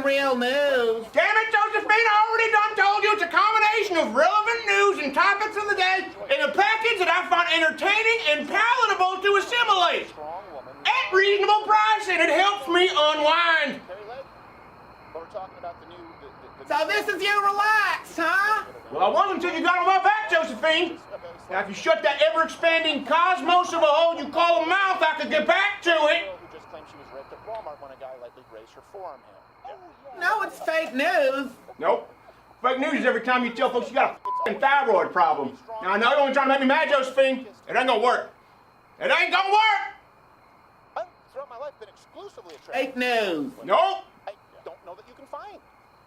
real news. Damn it, Josephine, I already done told you it's a combination of relevant news and topics of the day in a package that I find entertaining and palatable to assimilate. At reasonable price, and it helps me unwind. So this is you relaxed, huh? Well, I was until you got on my back, Josephine. Now, if you shut that ever-expanding cosmos of a hole you call a mouth, I could get back to it. No, it's fake news. Nope. Fake news is every time you tell folks you got a f***ing thyroid problem. Now, I know you're only trying to make me mad, Josephine. It ain't gonna work. It ain't gonna work! I've throughout my life been exclusively attracted. Fake news. Nope. I don't know that you can find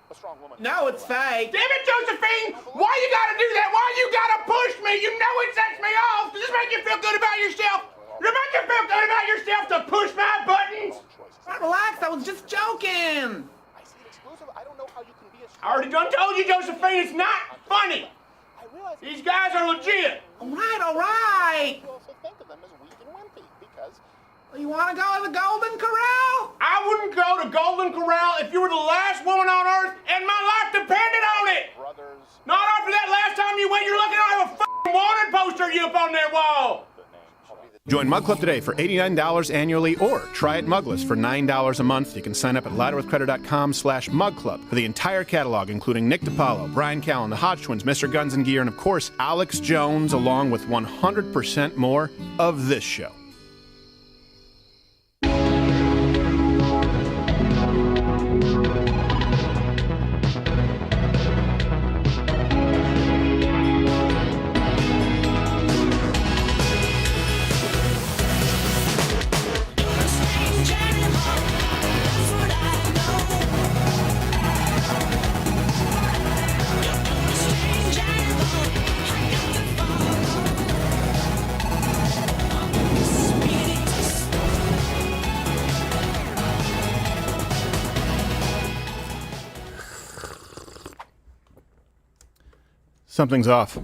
a strong woman. No, it's fake. Damn it, Josephine! Why you gotta do that? Why you gotta push me? You know it sets me off. Does this make you feel good about yourself? Does it make you feel good about yourself to push my buttons? Relax, I was just joking. I see it exclusive. I don't know how you can be a I already done told you, Josephine, it's not funny. I realize These guys are legit. All right. you also think of them as weak and wimpy because You want to go to the Golden Corral? I wouldn't go to Golden Corral if you were the last woman on earth and my life depended on it. brothers. Not after that last time you went, you're looking at a f***ing wanted poster of you up on that wall. Join Mug Club today for $89 annually or try it mugless for $9 a month. You can sign up at ladderwithcredit.com/mugclub for the entire catalog, including Nick DiPaolo, Brian Callen, the Hodge Twins, Mr. Guns and Gear, and of course, Alex Jones, along with 100% more of this show. Something's off.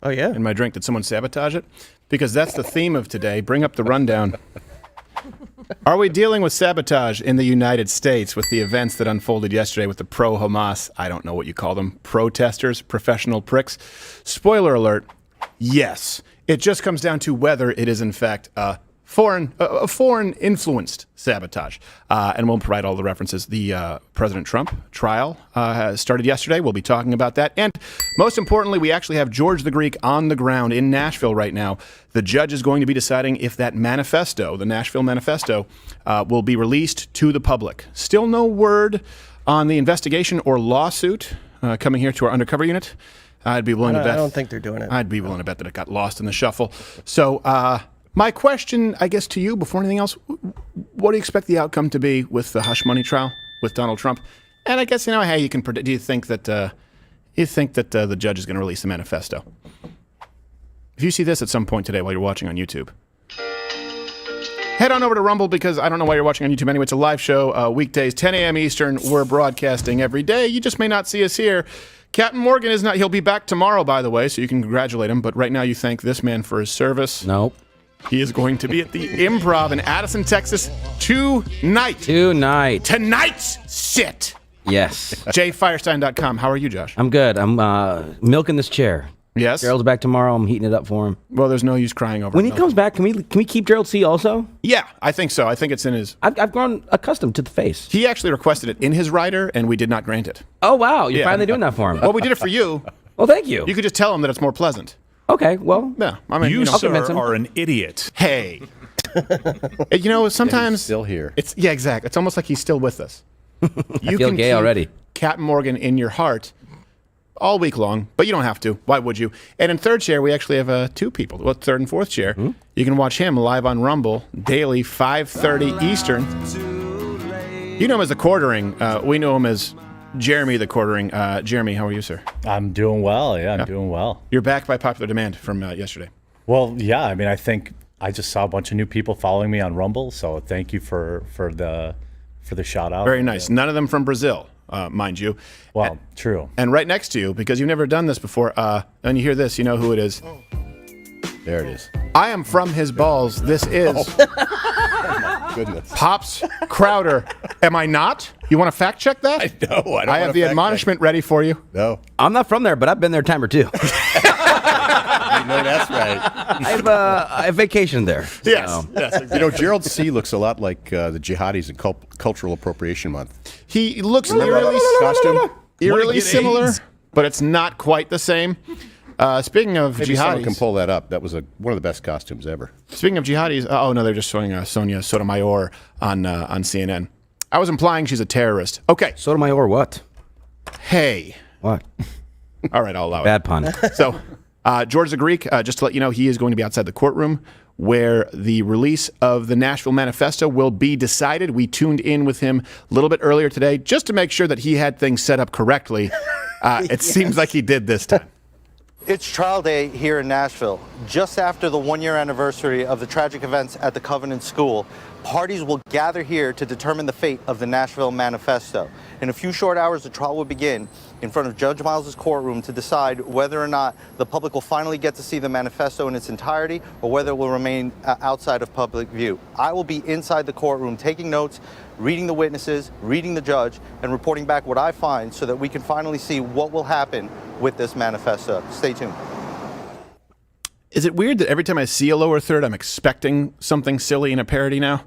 Oh, yeah? In my drink. Did someone sabotage it? Because that's the theme of today. Bring up the rundown. Are we dealing with sabotage in the United States with the events that unfolded yesterday with the pro-Hamas, I don't know what you call them, protesters, professional pricks? Spoiler alert, yes. It just comes down to whether it is, in fact, foreign-influenced sabotage. And we'll provide all the references. The President Trump trial has started yesterday. We'll be talking about that. And most importantly, we actually have George the Greek on the ground in Nashville right now. The judge is going to be deciding if that manifesto, the Nashville Manifesto, will be released to the public. Still no word on the investigation or lawsuit coming here to our undercover unit. I'd be willing to bet. I don't think they're doing it. I'd be willing to bet that it got lost in the shuffle. So, my question, I guess, to you before anything else, what do you expect the outcome to be with the hush money trial with Donald Trump? And I guess, how you can predict, do you think that the judge is going to release the manifesto? If you see this at some point today while you're watching on YouTube, head on over to Rumble, because I don't know why you're watching on YouTube anyway. It's a live show, weekdays, 10 a.m. Eastern. We're broadcasting every day. You just may not see us here. Captain Morgan is not. He'll be back tomorrow, by the way, so you can congratulate him. But right now you thank this man for his service. Nope. He is going to be at the Improv in Addison, Texas tonight. Tonight's sit. Yes. JFirestine.com. How are you, Josh? I'm good. I'm milking this chair. Yes? Gerald's back tomorrow. I'm heating it up for him. Well, there's no use crying over When it. he comes back, can we keep Gerald C. also? Yeah, I think so. I think it's in his... I've grown accustomed to the face. He actually requested it in his rider, and we did not grant it. Oh, wow. You're finally doing that for him. Well, we did it for you. Well, thank you. You could just tell him that it's more pleasant. Okay, well. Yeah, I mean, You, I'll convince sir, him. are an idiot. Hey. Sometimes... He's still here. Yeah, exactly. It's almost like he's still with us. I feel gay already. Captain Morgan in your heart all week long, but you don't have to. Why would you? And in third chair, we actually have two people. Well, third and fourth chair. Mm-hmm. You can watch him live on Rumble daily, 5:30 Eastern. You know him as the Quartering. We know him as Jeremy the Quartering. Jeremy, how are you, sir? I'm doing well. Yeah, I'm doing well. You're back by popular demand from yesterday. Well, yeah. I mean, I think I just saw a bunch of new people following me on Rumble, so thank you for the shout out. Very nice. None of them from Brazil, mind you. Well, true. And right next to you, because you've never done this before, and you hear this, you know who it is. There it is. I am from his balls. This is goodness. Pops Crowder, am I not? You want to fact check that? I know. I don't I have wanna the fact admonishment ready for you. No. I'm not from there, but I've been there a time or two. You know that's right. I've vacationed there. Yes. so. Yes. You know, Gerald C. looks a lot like the jihadis in Cultural Appropriation Month. He looks Remember eerily, costume? eerily similar, but it's not quite the same. Speaking of Maybe someone can jihadis, pull that up. That was one of the best costumes ever. speaking of jihadis, oh no, they're just showing Sonia Sotomayor on CNN. I was implying she's a terrorist. Okay. Sotomayor, what? Hey. What? All right, I'll allow it. Bad pun. So, George the Greek, just to let you know, he is going to be outside the courtroom where the release of the Nashville Manifesto will be decided. We tuned in with him a little bit earlier today just to make sure that he had things set up correctly. It seems like he did this time. It's trial day here in Nashville. Just after the one-year anniversary of the tragic events at the Covenant School, parties will gather here to determine the fate of the Nashville Manifesto. In a few short hours, the trial will begin in front of Judge Miles' courtroom to decide whether or not the public will finally get to see the manifesto in its entirety or whether it will remain outside of public view. I will be inside the courtroom taking notes, reading the witnesses, reading the judge, and reporting back what I find so that we can finally see what will happen with this manifesto. Stay tuned. Is it weird that every time I see a lower third, I'm expecting something silly in a parody now?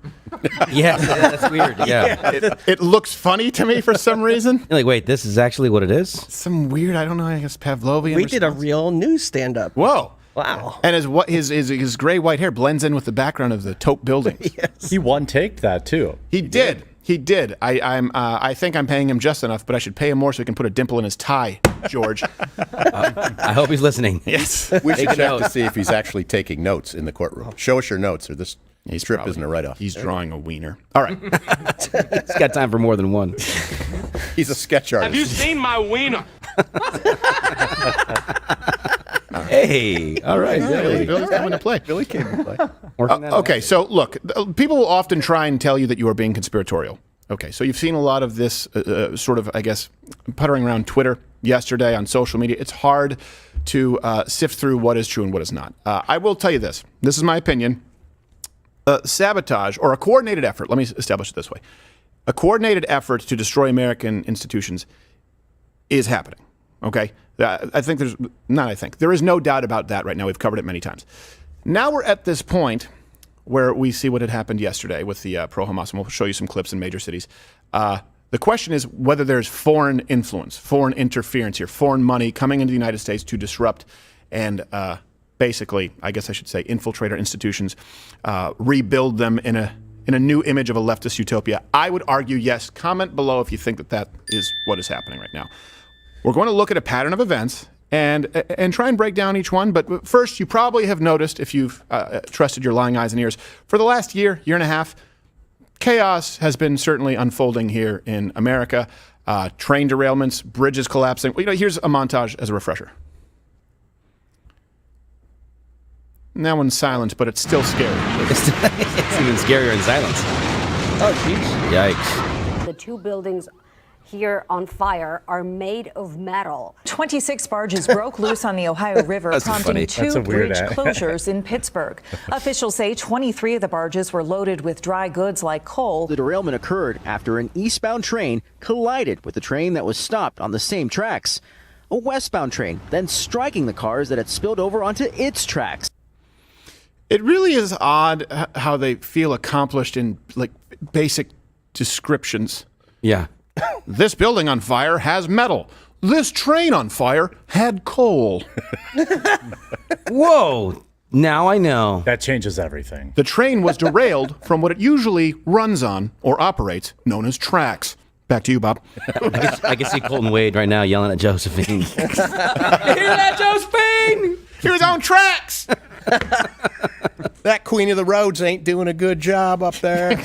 Yeah, that's weird. Yeah. It looks funny to me for some reason. You're like, wait, this is actually what it is? Some weird, I don't know, I guess Pavlovian. We did a response. real news stand-up. Whoa. Wow. And his gray white hair blends in with the background of the taupe buildings. Yes. He one-taked that, too. He did. He did. I think I'm paying him just enough, but I should pay him more so he can put a dimple in his tie, George. I hope he's listening. Yes. We should Take a check note. to see if he's actually taking notes in the courtroom. Show us your notes, or this strip isn't a write-off. He's drawing a wiener. All right. He's got time for more than one. He's a sketch artist. Have you seen my wiener? Hey, all right. Billy's coming to play. Billy came to play. Working that Okay, so look, people will often try and tell you that you are being conspiratorial. Okay, so you've seen a lot of this sort of, I guess, puttering around Twitter yesterday on social media. It's hard to sift through what is true and what is not. I will tell you this. This is my opinion. Sabotage, or a coordinated effort, let me establish it this way. A coordinated effort to destroy American institutions is happening, okay? There is no doubt about that right now. We've covered it many times. Now we're at this point where we see what had happened yesterday with the pro-Hamas, and we'll show you some clips in major cities. The question is whether there's foreign influence, foreign interference here, foreign money coming into the United States to disrupt and basically, I guess I should say, infiltrate our institutions, rebuild them in a new image of a leftist utopia. I would argue yes. Comment below if you think that that is what is happening right now. We're going to look at a pattern of events and try and break down each one. But first, you probably have noticed, if you've trusted your lying eyes and ears, for the last year and a half, chaos has been certainly unfolding here in America. Train derailments, bridges collapsing. Well, here's a montage as a refresher. And that one's silent, but it's still scary. It's even scarier in silence. Oh, jeez. Yikes. The two buildings here on fire are made of metal. 26 barges broke loose on the Ohio River, That's prompting funny. two bridge closures in Pittsburgh. Officials say 23 of the barges were loaded with dry goods like coal. The derailment occurred after an eastbound train collided with a train that was stopped on the same tracks. A westbound train then striking the cars that had spilled over onto its tracks. It really is odd how they feel accomplished in like basic descriptions. Yeah. This building on fire has metal. This train on fire had coal. Whoa. Now I know. That changes everything. The train was derailed from what it usually runs on or operates, known as tracks. Back to you, Bob. I can see Colton Wade right now yelling at Josephine. Hear that, Josephine? He was on tracks. That queen of the roads ain't doing a good job up there.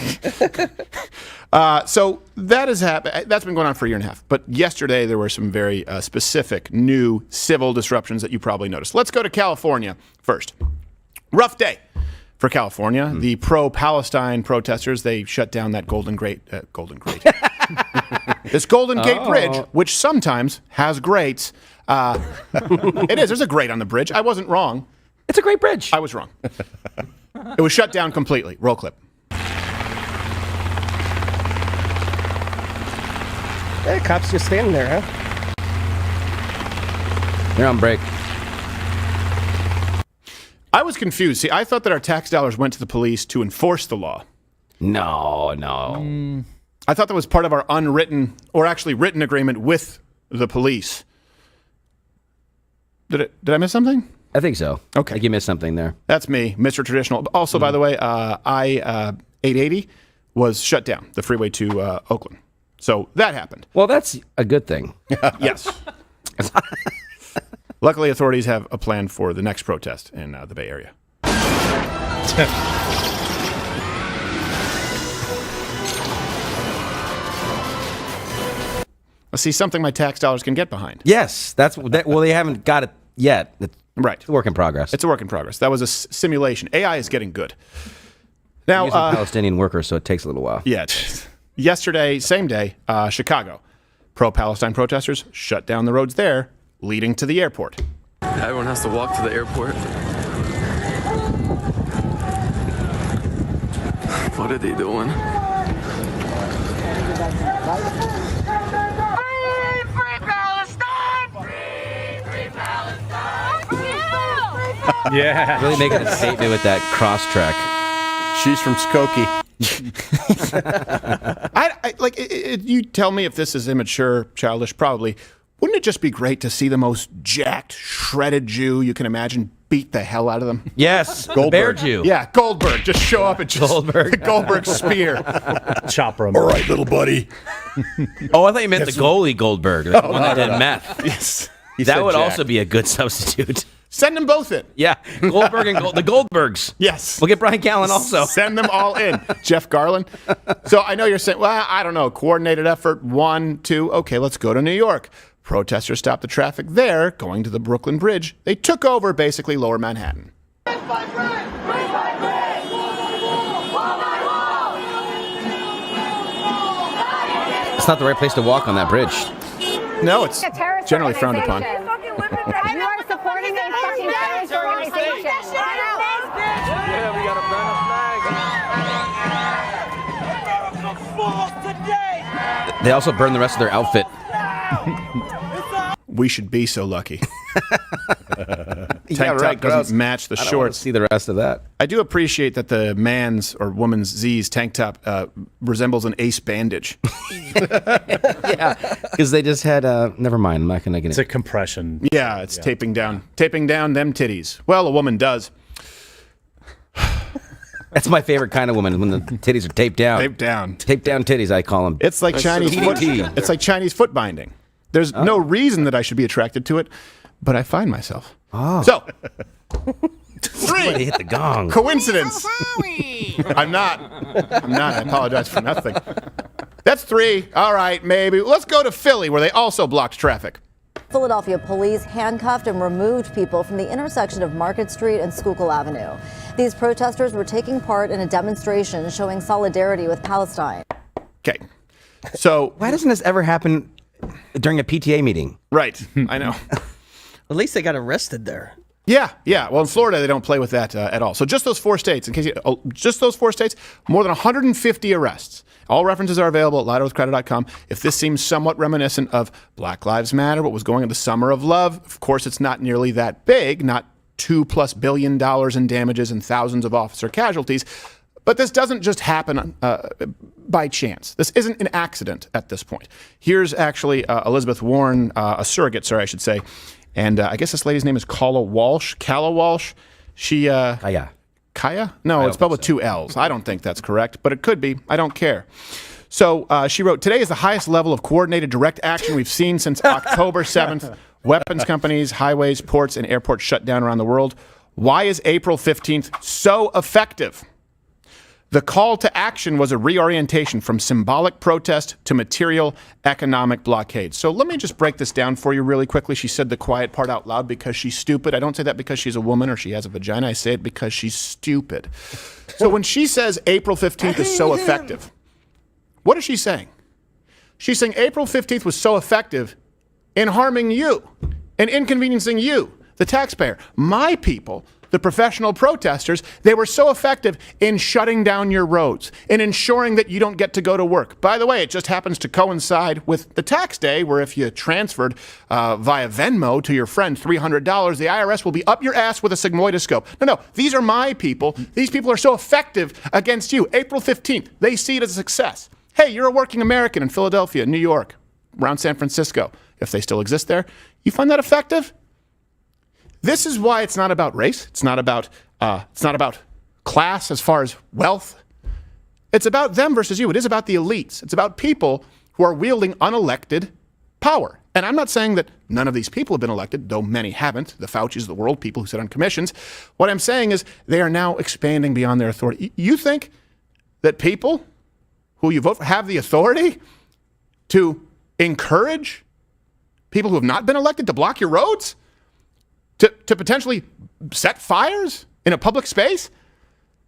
So that has happened. That's been going on for a year and a half. But yesterday there were some very specific new civil disruptions that you probably noticed. Let's go to California first. Rough day for California. The pro-Palestine protesters, they shut down that Golden Gate. This Golden Gate Bridge, which sometimes has grates. It is. There's a grate on the bridge. I wasn't wrong. It's a great bridge. I was wrong. It was shut down completely. Roll clip. Hey, cops just standing there, huh? They're on break. I was confused. See, I thought that our tax dollars went to the police to enforce the law. No. I thought that was part of our unwritten, or actually written agreement with the police. Did I miss something? I think so. Okay. I think you missed something there. That's me, Mr. Traditional. Also, by the way, I-880 was shut down, the freeway to Oakland. So that happened. Well, that's a good thing. Yes. Luckily, authorities have a plan for the next protest in the Bay Area. Let's see something my tax dollars can get behind. Yes, well, they haven't got it yet. Right. It's a work in progress. It's a work in progress. That was a simulation. AI is getting good. Now, using Palestinian workers, so it takes a little while. Yeah. Yesterday, same day, Chicago. Pro-Palestine protesters shut down the roads there, leading to the airport. Everyone has to walk to the airport. What are they doing? Yeah. Really making a statement with that cross track. She's from Skokie. You tell me if this is immature, childish, probably. Wouldn't it just be great to see the most jacked, shredded Jew you can imagine beat the hell out of them? Yes, Goldberg. Bear Jew. Yeah, Goldberg. Just show up and just Goldberg. Goldberg spear. Chopper him. All right, little buddy. Oh, I thought you meant the goalie Goldberg, the one that did meth. Yes. That would also be a good substitute. Send them both in. Yeah, Goldberg and the Goldbergs. Yes. We'll get Brian Callen also. Send them all in. Jeff Garland. So I know you're saying, well, I don't know, coordinated effort, 1, 2. Okay, let's go to New York. Protesters stopped the traffic there, going to the Brooklyn Bridge. They took over basically lower Manhattan. It's not the right place to walk on that bridge. No, it's generally frowned upon. You are supporting a fucking terrorist organization. Yeah, we gotta burn a flag. They also burn the rest of their outfit. We should be so lucky. Tank top doesn't match the I don't want shorts. to see the rest of that. I do appreciate that the man's or woman's Z's tank top resembles an ace bandage. Yeah, because they just had. Never mind. I'm not going to get It's it. a compression. Yeah, it's taping down them titties. Well, a woman does. That's my favorite kind of woman when the titties are taped down. Taped down. Taped down titties, I call them. It's like Chinese foot. TDT. It's like Chinese foot binding. There's no reason that I should be attracted to it, but I find myself. Oh. So, Somebody hit the gong. Coincidence. I'm not. I apologize for nothing. That's 3. All right, maybe. Let's go to Philly, where they also blocked traffic. Philadelphia police handcuffed and removed people from the intersection of Market Street and Schuylkill Avenue. These protesters were taking part in a demonstration showing solidarity with Palestine. Okay. So, Why doesn't this ever happen during a PTA meeting? right. I know. At least they got arrested there. Yeah. Well, in Florida, they don't play with that at all. So just those 4 states, just those 4 states, more than 150 arrests. All references are available at LidoWithCrowder.com. If this seems somewhat reminiscent of Black Lives Matter, what was going on the Summer of Love, of course, it's not nearly that big, not $2+ billion in damages and thousands of officer casualties. But this doesn't just happen by chance. This isn't an accident at this point. Here's actually Elizabeth Warren, a surrogate, I should say. And I guess this lady's name is Calla Walsh. She, Kaya? No, it's spelled with 2 L's. I don't think that's correct, but it could be. I don't care. So she wrote, today is the highest level of coordinated direct action we've seen since October 7th. Weapons companies, highways, ports, and airports shut down around the world. Why is April 15th so effective? The call to action was a reorientation from symbolic protest to material economic blockade. So let me just break this down for you really quickly. She said the quiet part out loud because she's stupid. I don't say that because she's a woman or she has a vagina. I say it because she's stupid. So when she says April 15th is so effective, what is she saying? She's saying April 15th was so effective in harming you and inconveniencing you, the taxpayer. My people the professional protesters, they were so effective in shutting down your roads, in ensuring that you don't get to go to work. By the way, it just happens to coincide with the tax day, where if you transferred via Venmo to your friend $300, the IRS will be up your ass with a sigmoidoscope. No, these are my people. These people are so effective against you. April 15th, they see it as a success. Hey, you're a working American in Philadelphia, New York, around San Francisco, if they still exist there. You find that effective? This is why it's not about race. It's not about class as far as wealth. It's about them versus you. It is about the elites. It's about people who are wielding unelected power. And I'm not saying that none of these people have been elected, though many haven't, the Faucis of the world, people who sit on commissions. What I'm saying is they are now expanding beyond their authority. You think that people who you vote for have the authority to encourage people who have not been elected to block your roads? To potentially set fires in a public space?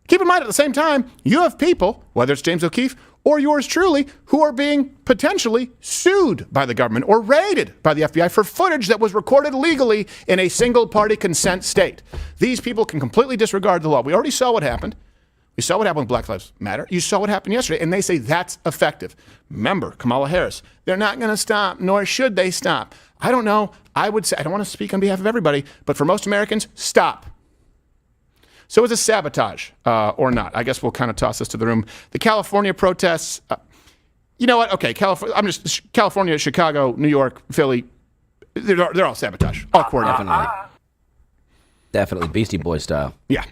Keep in mind, at the same time, you have people, whether it's James O'Keefe or yours truly, who are being potentially sued by the government or raided by the FBI for footage that was recorded legally in a single-party consent state. These people can completely disregard the law. We already saw what happened. We saw what happened with Black Lives Matter. You saw what happened yesterday, and they say that's effective. Remember, Kamala Harris, they're not going to stop, nor should they stop. I don't know. I would say, I don't want to speak on behalf of everybody, but for most Americans, stop. So is it sabotage or not? I guess we'll kind of toss this to the room. The California protests, you know what? Okay, California, Chicago, New York, Philly, they're all sabotage. All coordinated. Definitely Beastie Boys style. Yeah.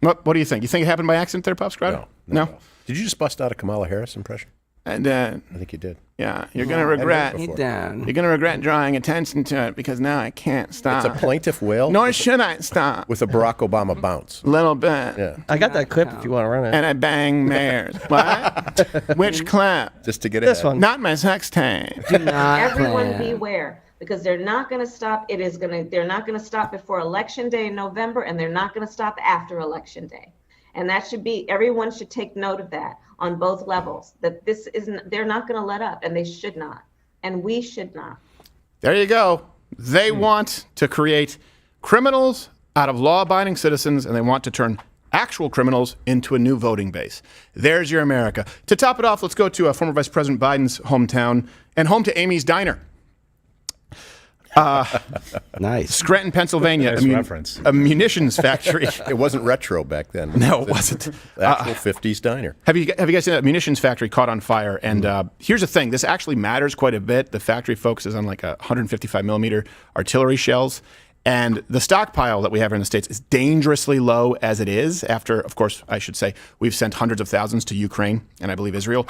What do you think? You think it happened by accident there, Pops Crowder? No. Did you just bust out a Kamala Harris impression? And I think you did. Yeah, you're gonna regret. You're gonna regret drawing attention to it because now I can't stop. It's a plaintiff wail. Nor should I stop. With a Barack Obama bounce. Little bit. Yeah. I got that clip if you want to run it. And I bang mares. What? Which clip? Just to get it. This one. Not my sex tape. Everyone beware, because they're not going to stop. They're not going to stop before Election Day in November, and they're not going to stop after Election Day. And that should be, everyone should take note of that on both levels, that this isn't, they're not going to let up, and they should not. And we should not. There you go. They want to create criminals out of law-abiding citizens, and they want to turn actual criminals into a new voting base. There's your America. To top it off, let's go to former Vice President Biden's hometown and home to Amy's Diner. Nice. Scranton, Pennsylvania. Nice reference. A munitions factory. It wasn't retro back then. No, it wasn't. The actual 50s diner. Have you guys seen that munitions factory caught on fire? And here's the thing. This actually matters quite a bit. The factory focuses on like 155 millimeter artillery shells. And the stockpile that we have here in the States is dangerously low as it is. After, of course, I should say, we've sent hundreds of thousands to Ukraine and I believe Israel.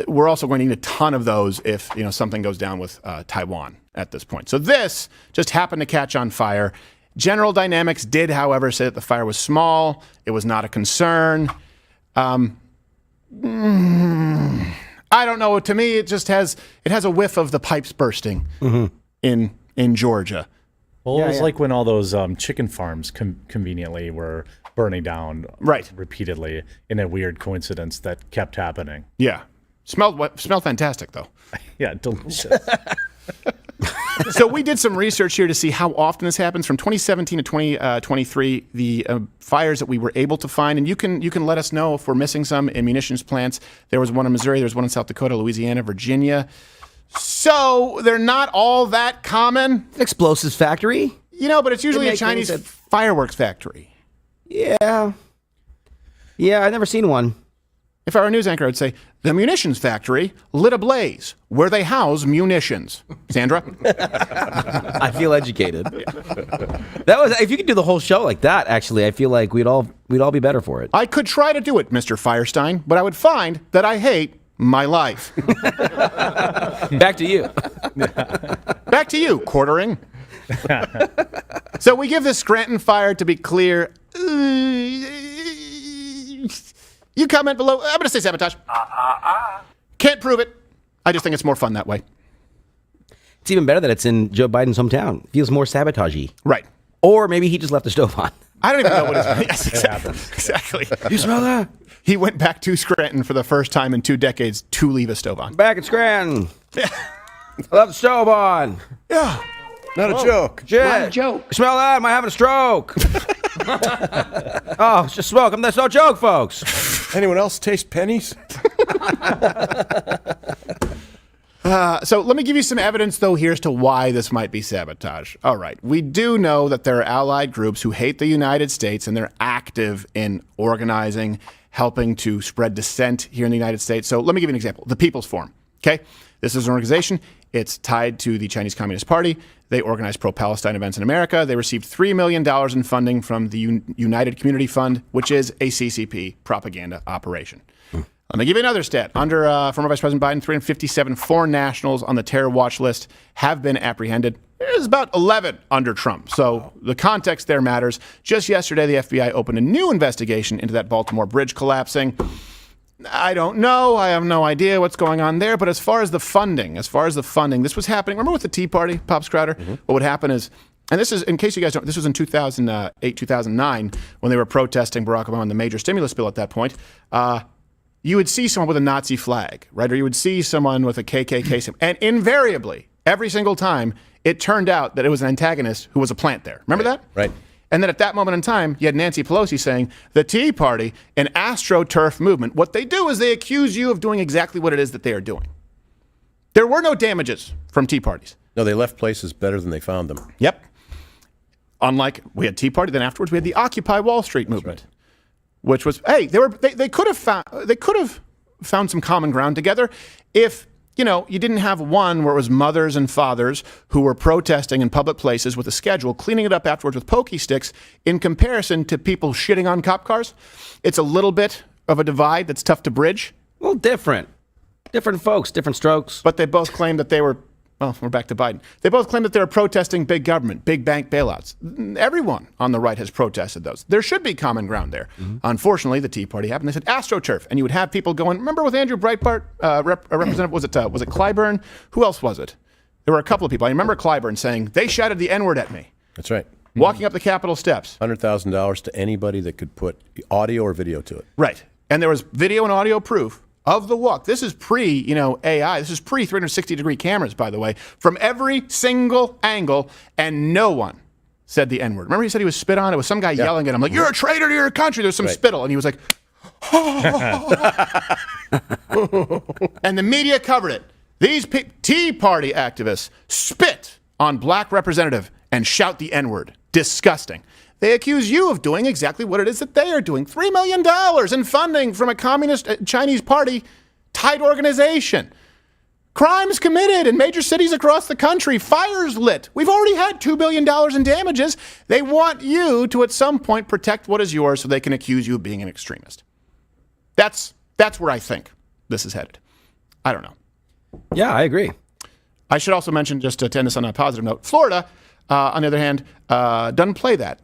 We're also going to need a ton of those if something goes down with Taiwan at this point. So this just happened to catch on fire. General Dynamics did, however, say that the fire was small. It was not a concern. I don't know. To me, it has a whiff of the pipes bursting in Georgia. Well, it was like when all those chicken farms conveniently were burning down repeatedly in a weird coincidence that kept happening. Yeah. Smelled fantastic, though. Yeah, delicious. So we did some research here to see how often this happens. From 2017 to 2023, the fires that we were able to find, and you can let us know if we're missing some in munitions plants. There was one in Missouri, there was one in South Dakota, Louisiana, Virginia. So they're not all that common. Explosives factory? But it's usually a Chinese fireworks factory. Yeah. Yeah, I've never seen one. If I were a news anchor, I'd say, the munitions factory lit ablaze where they house munitions. Sandra? I feel educated. That was, if you could do the whole show like that, actually, I feel like we'd all be better for it. I could try to do it, Mr. Firestine, but I would find that I hate my life. Back to you. Back to you, quartering. So we give this Scranton fire, to be clear, you comment below. I'm going to say sabotage. Can't prove it. I just think it's more fun that way. It's even better that it's in Joe Biden's hometown. Feels more sabotage-y. Right. Or maybe he just left the stove on. I don't even know what his... Yes, exactly. You smell that? He went back to Scranton for the first time in 2 decades to leave a stove on. Back at Scranton. I left the stove on. Yeah. Not a joke. Shit. Not a joke. Smell that? Am I having a stroke? Oh, it's just smoke. That's no joke, folks. Anyone else taste pennies? So let me give you some evidence, though, here as to why this might be sabotage. All right. We do know that there are allied groups who hate the United States, and they're active in organizing, helping to spread dissent here in the United States. So let me give you an example. The People's Forum. Okay? This is an organization. It's tied to the Chinese Communist Party. They organize pro-Palestine events in America. They received $3 million in funding from the United Community Fund, which is a CCP propaganda operation. Let me give you another stat. Under former Vice President Biden, 357 foreign nationals on the terror watch list have been apprehended. There's about 11 under Trump. So the context there matters. Just yesterday, the FBI opened a new investigation into that Baltimore bridge collapsing. I don't know. I have no idea what's going on there. But as far as the funding, this was happening. Remember with the Tea Party, Pops Crowder? What would happen is, and this is, in case you guys don't, this was in 2008, 2009, when they were protesting Barack Obama and the major stimulus bill at that point. You would see someone with a Nazi flag, right? Or you would see someone with a KKK symbol. And invariably, every single time, it turned out that it was an antagonist who was a plant there. Remember that? Right. And then at that moment in time, you had Nancy Pelosi saying, the Tea Party, an AstroTurf movement, what they do is they accuse you of doing exactly what it is that they are doing. There were no damages from Tea Parties. No, they left places better than they found them. Yep. Unlike, we had Tea Party, then afterwards we had the Occupy Wall Street movement. Right. Which was, hey, they could have found some common ground together if, you didn't have one where it was mothers and fathers who were protesting in public places with a schedule, cleaning it up afterwards with pokey sticks, in comparison to people shitting on cop cars. It's a little bit of a divide that's tough to bridge. Well, different folks, different strokes. But they both claimed that they were. Well, we're back to Biden. They both claim that they're protesting big government, big bank bailouts. Everyone on the right has protested those. There should be common ground there. Unfortunately, the Tea Party happened. They said AstroTurf, and you would have people going. Remember with Andrew Breitbart, Representative? Was it Clyburn? Who else was it? There were a couple of people. I remember Clyburn saying they shouted the N-word at me. That's right. Walking up the Capitol steps. $100,000 to anybody that could put audio or video to it. Right, and there was video and audio proof of the walk. This is AI. This is pre 360-degree cameras, by the way, from every single angle, and no one said the N-word. Remember he said he was spit on? It was some guy yelling at him, like, you're a traitor to your country. There's some spittle. And he was like, and the media covered it. These Tea Party activists spit on black representative and shout the N-word. Disgusting. They accuse you of doing exactly what it is that they are doing. $3 million in funding from a communist Chinese party-tied organization. Crimes committed in major cities across the country. Fires lit. We've already had $2 billion in damages. They want you to, at some point, protect what is yours so they can accuse you of being an extremist. That's where I think this is headed. I don't know. Yeah, I agree. I should also mention, just to end this on a positive note, Florida, on the other hand, doesn't play that.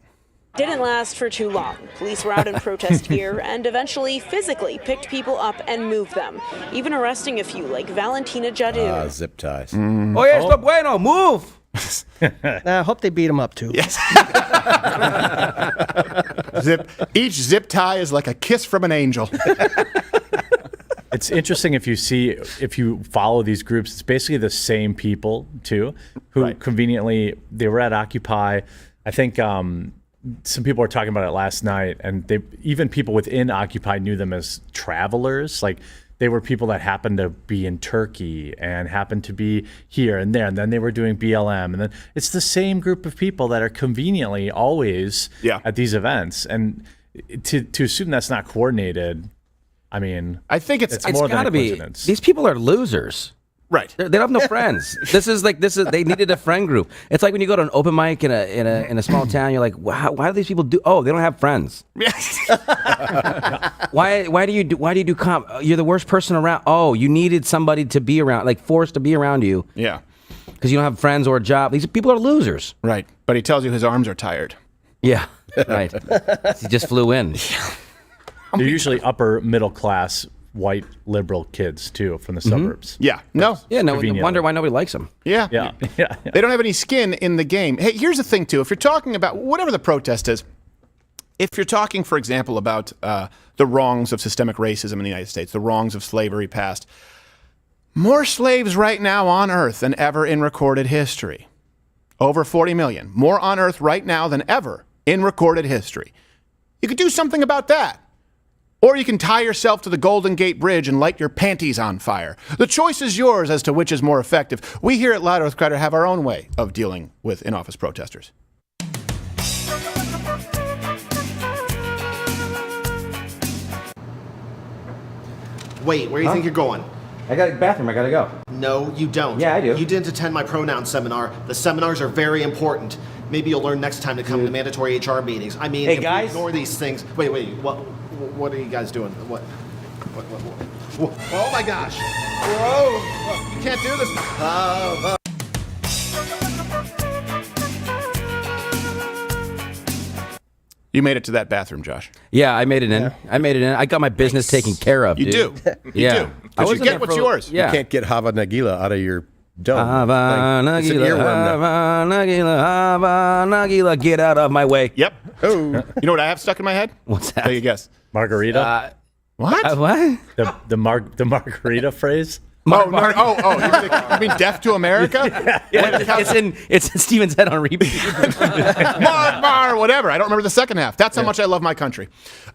Didn't last for too long. Police were out in protest here and eventually physically picked people up and moved them, even arresting a few like Valentina Jadu. Zip ties. Oh, yes, no bueno, move. I hope they beat him up too. Yes. Each zip tie is like a kiss from an angel. It's interesting if you follow these groups, it's basically the same people too, who conveniently, they were at Occupy. I think some people were talking about it last night, and even people within Occupy knew them as travelers. Like they were people that happened to be in Turkey and happened to be here and there, and then they were doing BLM, and then it's the same group of people that are conveniently always at these events. And to assume that's not coordinated, I mean, I think it's more than a coincidence. These people are losers. Right. They don't have no friends. This is they needed a friend group. It's like when you go to an open mic in a small town, you're like, wow, why do these people do? Oh, they don't have friends. Why do you do comp? You're the worst person around. Oh, you needed somebody to be around, like forced to be around you. Yeah. Because you don't have friends or a job. These people are losers. Right. But he tells you his arms are tired. Yeah. Right. He just flew in. They're usually upper middle class white liberal kids too from the suburbs. Yeah. No. Yeah. No wonder why nobody likes them. Yeah. Yeah. They don't have any skin in the game. Hey, here's the thing too. If you're talking about whatever the protest is, if you're talking, for example, about the wrongs of systemic racism in the United States, the wrongs of slavery past, more slaves right now on Earth than ever in recorded history. Over 40 million. More on Earth right now than ever in recorded history. You could do something about that. Or you can tie yourself to the Golden Gate Bridge and light your panties on fire. The choice is yours as to which is more effective. We here at Loud Earth Crider have our own way of dealing with in-office protesters. Wait, where do you think you're going? I got a bathroom. I gotta go. No, you don't. Yeah, I do. You didn't attend my pronoun seminar. The seminars are very important. Maybe you'll learn next time to come to mandatory HR meetings. I mean, Hey, if guys. we ignore these things. Wait, what are you guys doing? What? Oh my gosh! Whoa! You can't do this. You made it to that bathroom, Josh. Yeah, I made it in. I made it in. I got my business taken care of. You dude. do. Yeah. You do. Because you get what's yours. Yeah. You can't get Hava Nagila out of your dome. Hava It's an Nagila, earworm now. Hava Nagila, get out of my way. Yep. Oh. You know what I have stuck in my head? What's that? Take a guess. Margarita. What? What? The margarita phrase. You mean Deaf to America? It's in Steven's head on repeat. Mar, whatever. I don't remember the second half. That's how much I love my country.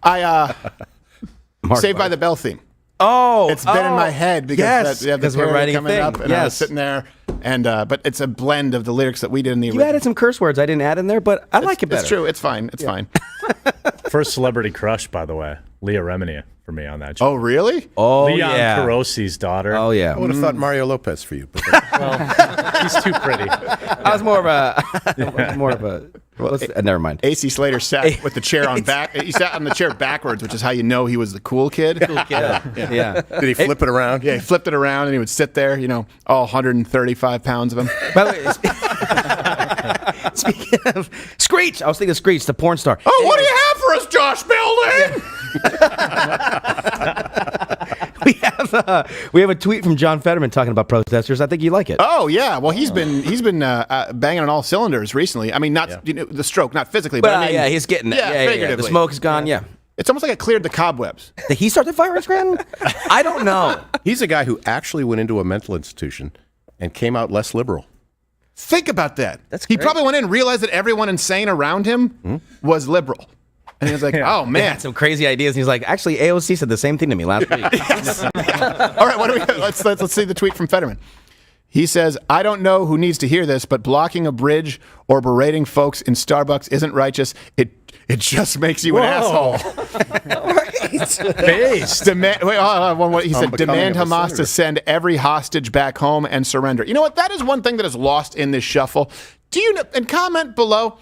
Saved by the Bell theme. Oh, it's been in my head because because we're writing coming a thing. up, and I was sitting there, and but it's a blend of the lyrics that we did in the original. You added some curse words I didn't add in there, but I like it better. It's true. It's fine. It's fine. First celebrity crush, by the way, Leah Remini for me on that show. Oh, really? Oh, Leon yeah. Carosi's daughter. Oh, yeah. I would have thought Mario Lopez for you. But He's too pretty. I was more of a. Never mind. AC Slater sat with the chair on back. He sat on the chair backwards, which is how you know he was the cool kid. Yeah. Did he flip it around? Yeah, he flipped it around, and he would sit there, all 135 pounds of him. By the way, speaking of Screech, I was thinking of Screech, the porn star. Oh, what do you have for us, Josh Building? We have a tweet from John Fetterman talking about protesters. I think you like it. Oh yeah, well he's been banging on all cylinders recently. I mean, not the stroke, not physically, but I mean, he's getting it. Yeah, Yeah. figuratively. The smoke is gone. Yeah. It's almost like it cleared the cobwebs. Did he start the fire in Scranton? I don't know. He's a guy who actually went into a mental institution and came out less liberal. Think about that. He probably went in and realized that everyone insane around him was liberal. And he was like, oh, They man. had some crazy ideas. And he's like, actually, AOC said the same thing to me last week. All right, what do we? Let's see the tweet from Fetterman. He says, I don't know who needs to hear this, but blocking a bridge or berating folks in Starbucks isn't righteous. It just makes you an asshole. Based. He said, demand Hamas to send every hostage back home and surrender. You know what? That is one thing that is lost in this shuffle. Do you know? And comment below.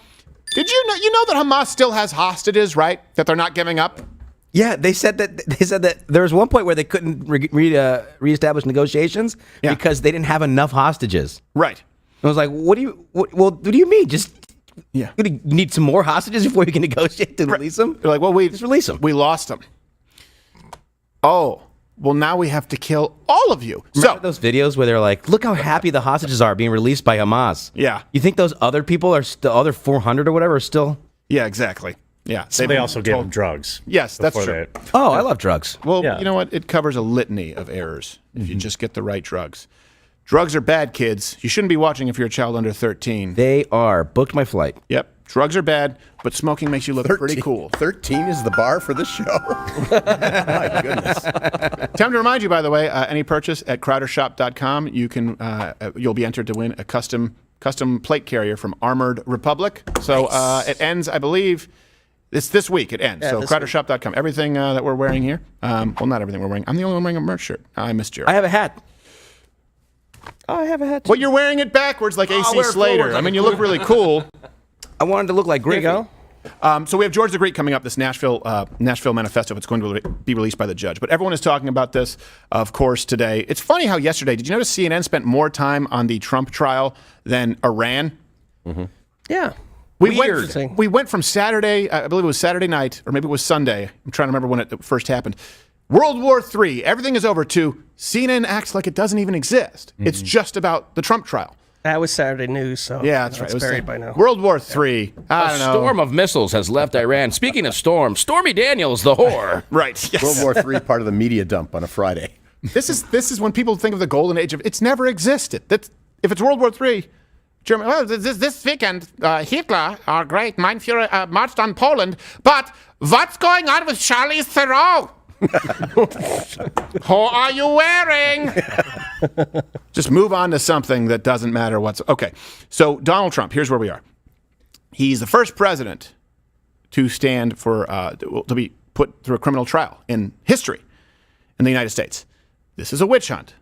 Did you know? You know that Hamas still has hostages, right? That they're not giving up. Yeah, they said that there was one point where they couldn't reestablish negotiations because they didn't have enough hostages. Right. I was like, what do you mean? Just you need some more hostages before you can negotiate to release them? They're like, well, we just release them. We lost them. Oh, well, now we have to kill all of you. Remember those videos where they're like, look how happy the hostages are being released by Hamas. Yeah. You think those other people are still, other 400 or whatever, are still? Yeah, exactly. Yeah. So they also gave them drugs. Yes, that's true. I love drugs. Well, you know what? It covers a litany of errors if you just get the right drugs. Drugs are bad, kids. You shouldn't be watching if you're a child under 13. They are. Booked my flight. Yep. Drugs are bad, but smoking makes you look pretty cool. 13 is the bar for the show. My goodness. Time to remind you, by the way, any purchase at crowdershop.com, you'll be entered to win a custom plate carrier from Armored Republic. So it ends, I believe, this week. It ends. So crowdershop.com. Everything that we're wearing here, well, not everything we're wearing. I'm the only one wearing a merch shirt. I missed Jared. I have a hat. Oh, I have a hat. Well, you're wearing it backwards like AC Slater. I mean, you look really cool. I wanted to look like Griffey. There you go. So we have George the Greek coming up, this Nashville Manifesto. It's going to be released by the judge. But everyone is talking about this, of course, today. It's funny how yesterday, did you notice CNN spent more time on the Trump trial than Iran? Mm-hmm. Yeah. We went from Saturday, I believe it was Saturday night, or maybe it was Sunday. I'm trying to remember when it first happened. World War III, everything is over, to CNN acts like it doesn't even exist. Mm-hmm. It's just about the Trump trial. That was Saturday news, so yeah, that's right. It's buried by now. World War III. I don't know. A storm of missiles has left Iran. Speaking of storm, Stormy Daniels, the whore. Right. Yes. World War III, part of the media dump on a Friday. This is when people think of the golden age of. It's never existed. If it's World War III, Germany. Well, this weekend, Hitler, our great Mein Führer, marched on Poland. But what's going on with Charlize Theron? Who are you wearing? Just move on to something that doesn't matter okay. So Donald Trump, here's where we are. He's the first president to stand for to be put through a criminal trial in history in the United States. This is a witch hunt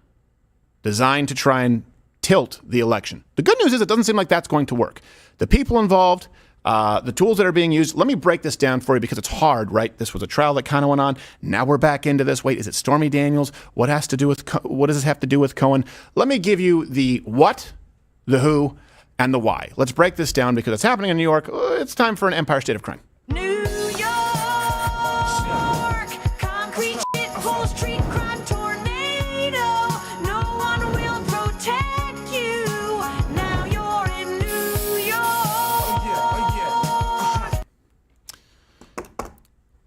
designed to try and tilt the election. The good news is it doesn't seem like that's going to work. The people involved, the tools that are being used. Let me break this down for you because it's hard, right? This was a trial that kind of went on. Now we're back into this. Wait, is it Stormy Daniels? What does this have to do with Cohen? Let me give you the what, the who, and the why. Let's break this down because it's happening in New York. It's time for an Empire State of Crime. New York, concrete shit, full street crime tornado. No one will protect you. Now you're in New York.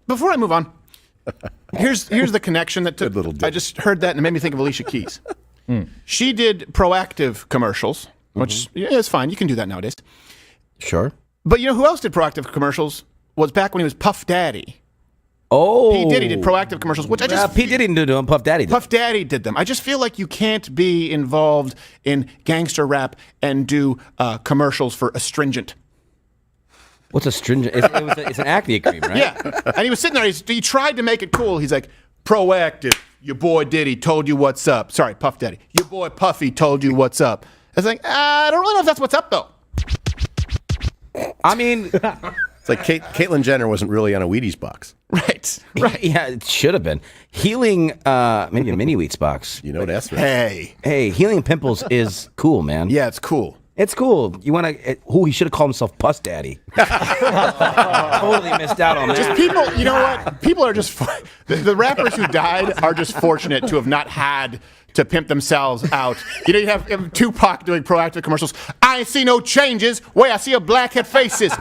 Before I move on, here's the connection that I just heard that and it made me think of Alicia Keys. She did proactive commercials, which is fine. You can do that nowadays. Sure. But you know who else did proactive commercials? Was back when he was Puff Daddy. Oh. P. Diddy did proactive commercials, which I just... P. Diddy didn't do them. Puff Daddy did. Puff Daddy did them. I just feel like you can't be involved in gangster rap and do commercials for Astringent. What's Astringent? It's an acne cream, right? Yeah. And he was sitting there. He tried to make it cool. He's like, proactive. Your boy Diddy told you what's up. Sorry, Puff Daddy. Your boy Puffy told you what's up. I was like, I don't really know if that's what's up, though. I mean... It's like Caitlyn Jenner wasn't really on a Wheaties box. Right. Yeah, it should have been. Healing, maybe a mini Wheats box. You know that's right. Hey, healing pimples is cool, man. Yeah, it's cool. It's cool. You want to? He should have called himself Puss Daddy. Totally missed out on that. Just people, you know what? People are just the rappers who died are just fortunate to have not had to pimp themselves out. You know, you have Tupac doing proactive commercials. I ain't see no changes. Wait, I see a blackhead faces.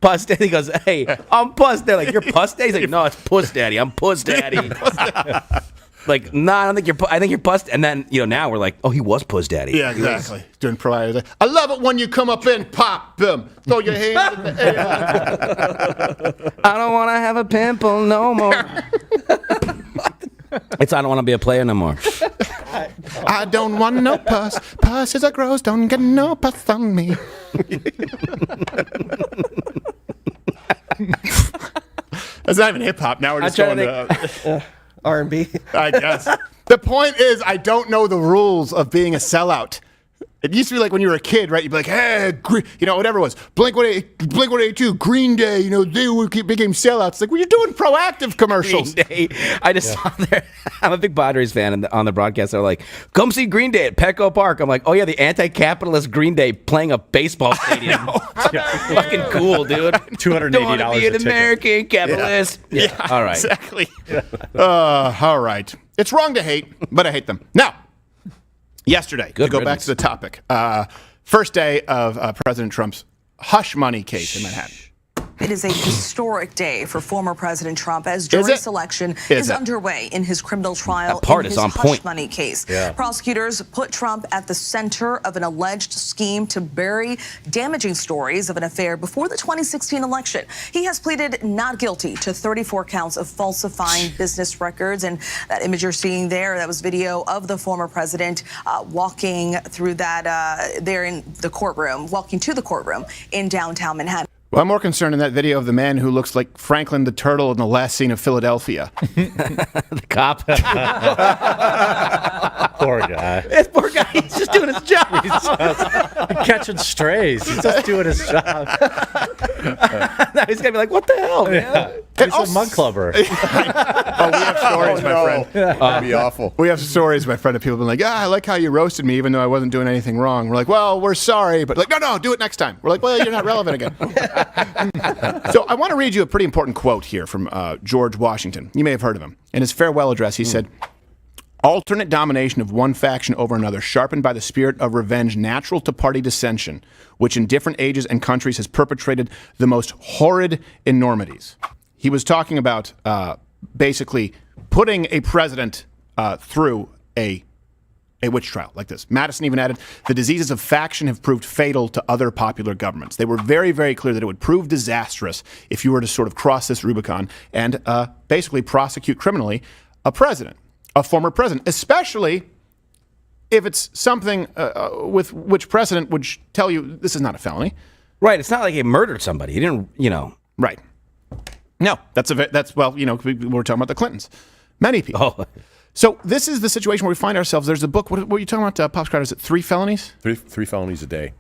Puss Daddy goes, hey, I'm Puss Daddy. Like, you're Puss Daddy? He's like, no, it's Puss Daddy. I'm Puss Daddy. Like, nah, I don't think I think you're Puss. And then, now we're like, oh, he was Puss Daddy. Yeah, exactly. Doing proactive. I love it when you come up and pop them. Throw your hands in the air. I don't want to have a pimple no more. I don't want to be a player no more. I don't want no pus. Pus is a gross. Don't get no pus on me. That's not even hip hop. Now we're just going to R&B. I guess. The point is, I don't know the rules of being a sellout. It used to be like when you were a kid, right? You'd be like, hey, whatever it was. Blink-182, Green Day, they became sellouts. It's like, well, you're doing proactive commercials. Green Day. I just saw there. I'm a big Padres fan on the broadcast. They're like, come see Green Day at Petco Park. I'm like, oh, yeah, the anti-capitalist Green Day playing a baseball stadium. Fucking cool, dude. $280 Don't want to be an American capitalist. Yeah, all right. Exactly. All right. It's wrong to hate, but I hate them. Now, yesterday, to go back to the topic, first day of President Trump's hush money case in Manhattan. It is a historic day for former President Trump as jury selection is underway in his criminal trial in his hush money case. Yeah. Prosecutors put Trump at the center of an alleged scheme to bury damaging stories of an affair before the 2016 election. He has pleaded not guilty to 34 counts of falsifying business records. And that image you're seeing there, that was video of the former president walking through that there in the courtroom, walking to the courtroom in downtown Manhattan. Well, I'm more concerned in that video of the man who looks like Franklin the Turtle in the last scene of Philadelphia. The cop. Poor guy. This poor guy, he's just doing his job. He's catching strays. He's just doing his job. Now he's going to be like, what the hell, man? He's a mug clubber. We have stories, my friend. That'd be awful. We have stories, my friend, of people being like, I like how you roasted me even though I wasn't doing anything wrong. We're like, well, we're sorry. But like, no, do it next time. We're like, well, you're not relevant again. So I want to read you a pretty important quote here from George Washington. You may have heard of him. In his farewell address, he said, alternate domination of one faction over another, sharpened by the spirit of revenge natural to party dissension, which in different ages and countries has perpetrated the most horrid enormities. He was talking about basically putting a president through a A witch trial like this. Madison even added, the diseases of faction have proved fatal to other popular governments. They were very, very clear that it would prove disastrous if you were to sort of cross this Rubicon and basically prosecute criminally a president, a former president, especially if it's something with which precedent would tell you this is not a felony. Right. It's not like he murdered somebody. He didn't, Right. No, that's we were talking about the Clintons. Many people. Oh. So this is the situation where we find ourselves. There's a book. What are you talking about, Pops Crowder? Is it 3 felonies? Three felonies a day.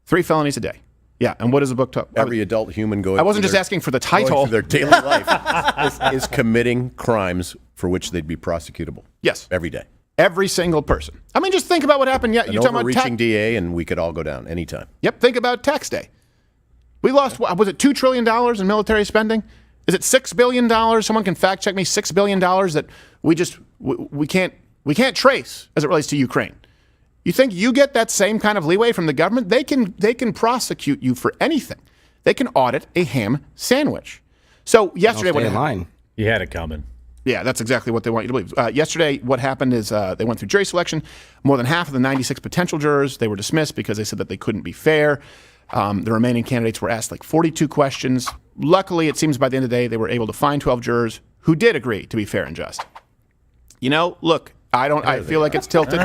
3 felonies a day. Yeah. And what is the book talk? Every adult human going. I wasn't just asking for the title. Their daily life is committing crimes for which they'd be prosecutable. Yes. Every day. Every single person. I mean, just think about what happened. Yeah, An you're talking about overreaching DA, and we could all go down anytime. Yep. Think about tax day. We lost. Was it $2 trillion in military spending? Is it $6 billion? Someone can fact check me. $6 billion that we can't trace as it relates to Ukraine. You think you get that same kind of leeway from the government? They can prosecute you for anything. They can audit a ham sandwich. So yesterday, Stay in line. You had it coming. Yeah, that's exactly what they want you to believe. Yesterday, what happened is they went through jury selection. More than half of the 96 potential jurors, they were dismissed because they said that they couldn't be fair. The remaining candidates were asked like 42 questions. Luckily, it seems by the end of the day, they were able to find 12 jurors who did agree to be fair and just. Look, I feel like it's tilted.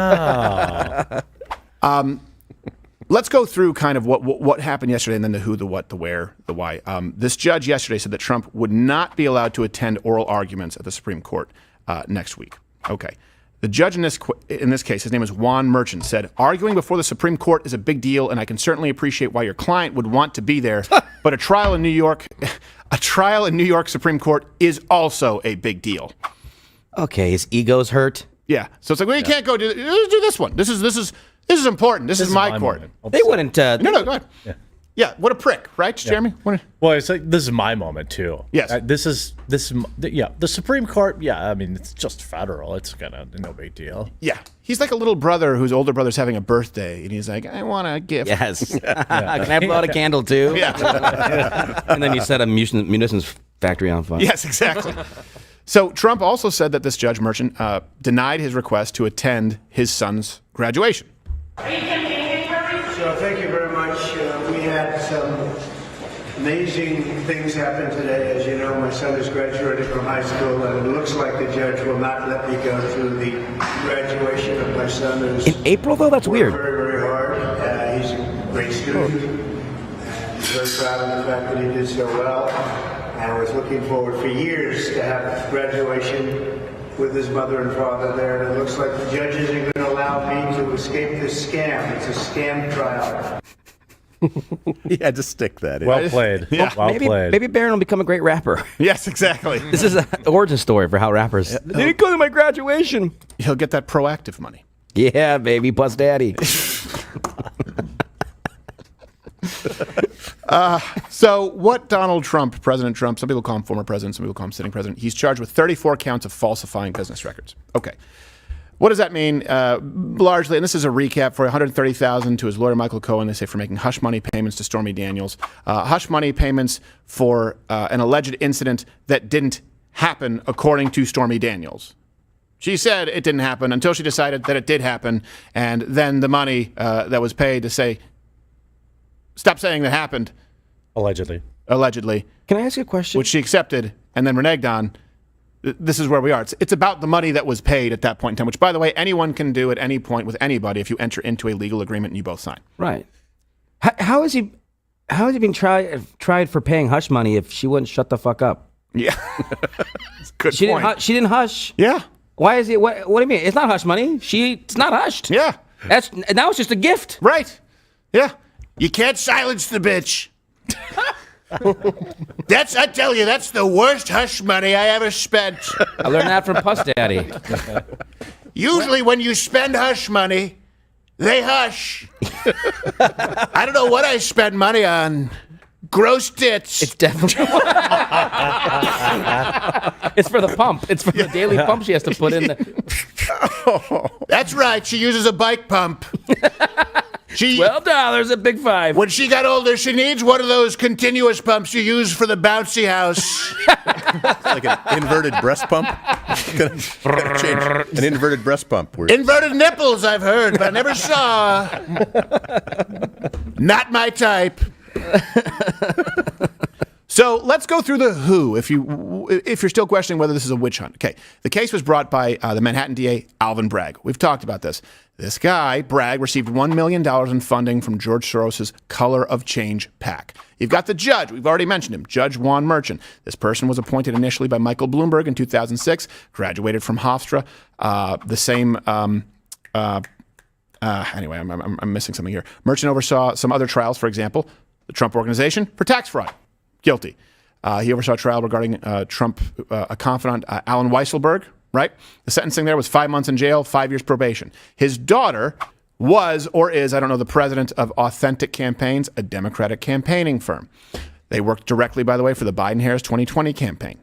Let's go through kind of what happened yesterday and then the who, the what, the where, the why. This judge yesterday said that Trump would not be allowed to attend oral arguments at the Supreme Court next week. Okay. The judge in this case, his name is Juan Merchant, said, arguing before the Supreme Court is a big deal, and I can certainly appreciate why your client would want to be there, but a trial in New York Supreme Court is also a big deal. Okay, his ego's hurt. Yeah. So it's like, well, you can't go do this one. This is important. This is my court. They wouldn't. No, go ahead. Yeah, what a prick, right, Jeremy? Well, it's like this is my moment too. Yes, the Supreme Court. Yeah, I mean it's just federal. It's kind of no big deal. Yeah, he's like a little brother whose older brother's having a birthday, and he's like, I want a gift. Yes, can I have a candle too? Yeah, and then you set a munitions factory on fire. Yes, exactly. So Trump also said that this Judge Merchant denied his request to attend his son's graduation. So thank you very much. We had some amazing things happen today. As you know, my son is graduating from high school, and it looks like the judge will not let me go to the graduation of my son. Who's in April, though? That's weird. Very, very hard. He's a great student. He's very proud of the fact that he did so well. And I was looking forward for years to have graduation with his mother and father there, and it looks like the judge isn't going to allow me to escape this scam. It's a scam trial. He had to stick that in. Well played. Yeah. Well played. Maybe Barron will become a great rapper. Yes, exactly. This is an origin story for how rappers. They didn't go to my graduation. He'll get that proactive money. Yeah, baby, Buzz Daddy. So what President Trump, some people call him former president, some people call him sitting president, he's charged with 34 counts of falsifying business records. Okay. What does that mean? Largely, and this is a recap, for $130,000 to his lawyer, Michael Cohen, they say, for making hush money payments to Stormy Daniels. Hush money payments for an alleged incident that didn't happen, according to Stormy Daniels. She said it didn't happen until she decided that it did happen, and then the money that was paid to say, stop saying that happened. Allegedly. Can I ask you a question? Which she accepted and then reneged on. This is where we are. It's about the money that was paid at that point in time, which, by the way, anyone can do at any point with anybody if you enter into a legal agreement and you both sign. Right. How is he being tried for paying hush money if she wouldn't shut the fuck up? Yeah. Good point. She didn't hush. Yeah. Why is it? What do you mean? It's not hush money. It's not hushed. Yeah. Now it's just a gift. Right. Yeah. You can't silence the bitch. I tell you, that's the worst hush money I ever spent. I learned that from Puss Daddy. Usually when you spend hush money, they hush. I don't know what I spend money on. Gross tits. It's definitely. It's for the pump. It's for the daily pump she has to put in. That's right. She uses a bike pump. $12 at Big Five. When she got older, she needs one of those continuous pumps you use for the bouncy house. Like an inverted breast pump. Gotta change. An inverted breast pump. Inverted nipples, I've heard, but I never saw. Not my type. So let's go through the who, if you're still questioning whether this is a witch hunt. Okay, the case was brought by the Manhattan DA, Alvin Bragg. We've talked about this. This guy, Bragg, received $1 million in funding from George Soros' Color of Change PAC. You've got the judge. We've already mentioned him, Judge Juan Merchant. This person was appointed initially by Michael Bloomberg in 2006, graduated from Hofstra, the same... anyway, I'm missing something here. Merchant oversaw some other trials, for example, the Trump Organization for tax fraud. Guilty. He oversaw a trial regarding Trump, a confidant, Alan Weisselberg, right? The sentencing there was 5 months in jail, 5 years probation. His daughter was or is, I don't know, the president of Authentic Campaigns, a Democratic campaigning firm. They worked directly, by the way, for the Biden-Harris 2020 campaign.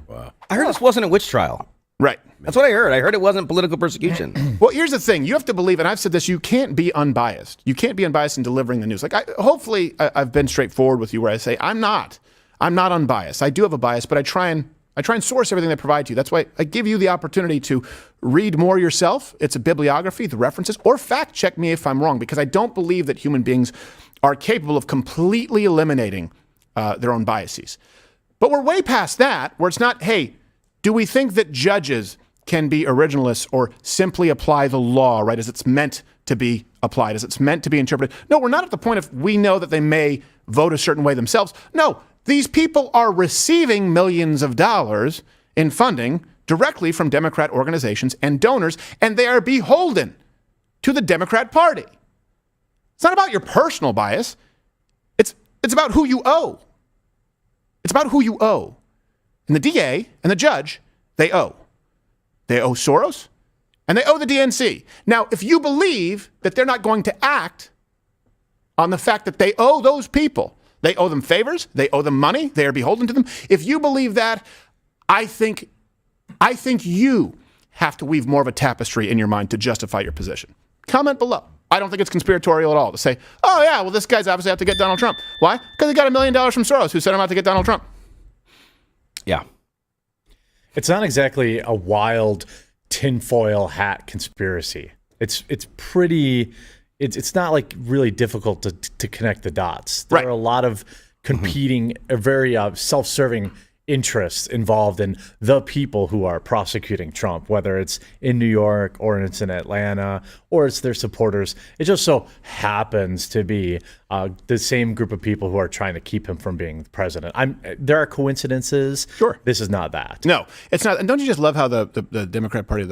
Wow. I heard this wasn't a witch trial. Right. That's what I heard. I heard it wasn't political persecution. Well, here's the thing. You have to believe, and I've said this, you can't be unbiased. You can't be unbiased in delivering the news. Hopefully I've been straightforward with you where I say, I'm not unbiased. I do have a bias, but I try and source everything they provide to you. That's why I give you the opportunity to read more yourself. It's a bibliography, the references, or fact check me if I'm wrong, because I don't believe that human beings are capable of completely eliminating their own biases. But we're way past that, where it's not, hey, do we think that judges can be originalists or simply apply the law, right, as it's meant to be applied, as it's meant to be interpreted? No, we're not at the point of we know that they may vote a certain way themselves. No, these people are receiving millions of dollars in funding directly from Democrat organizations and donors, and they are beholden to the Democrat Party. It's not about your personal bias. It's about who you owe. It's about who you owe. And the DA and the judge, they owe. They owe Soros, and they owe the DNC. Now, if you believe that they're not going to act on the fact that they owe those people, they owe them favors, they owe them money, they are beholden to them. If you believe that, I think you have to weave more of a tapestry in your mind to justify your position. Comment below. I don't think it's conspiratorial at all to say, oh yeah, well this guy's obviously out to get Donald Trump. Why? Because he got $1 million from Soros, who sent him out to get Donald Trump. Yeah. It's not exactly a wild tinfoil hat conspiracy. It's pretty. It's not like really difficult to connect the dots. There are a lot of competing, very self-serving interests involved in the people who are prosecuting Trump, whether it's in New York or it's in Atlanta or it's their supporters. It just so happens to be the same group of people who are trying to keep him from being the president. There are coincidences. Sure. This is not that. No, it's not. And don't you just love how the Democrat Party,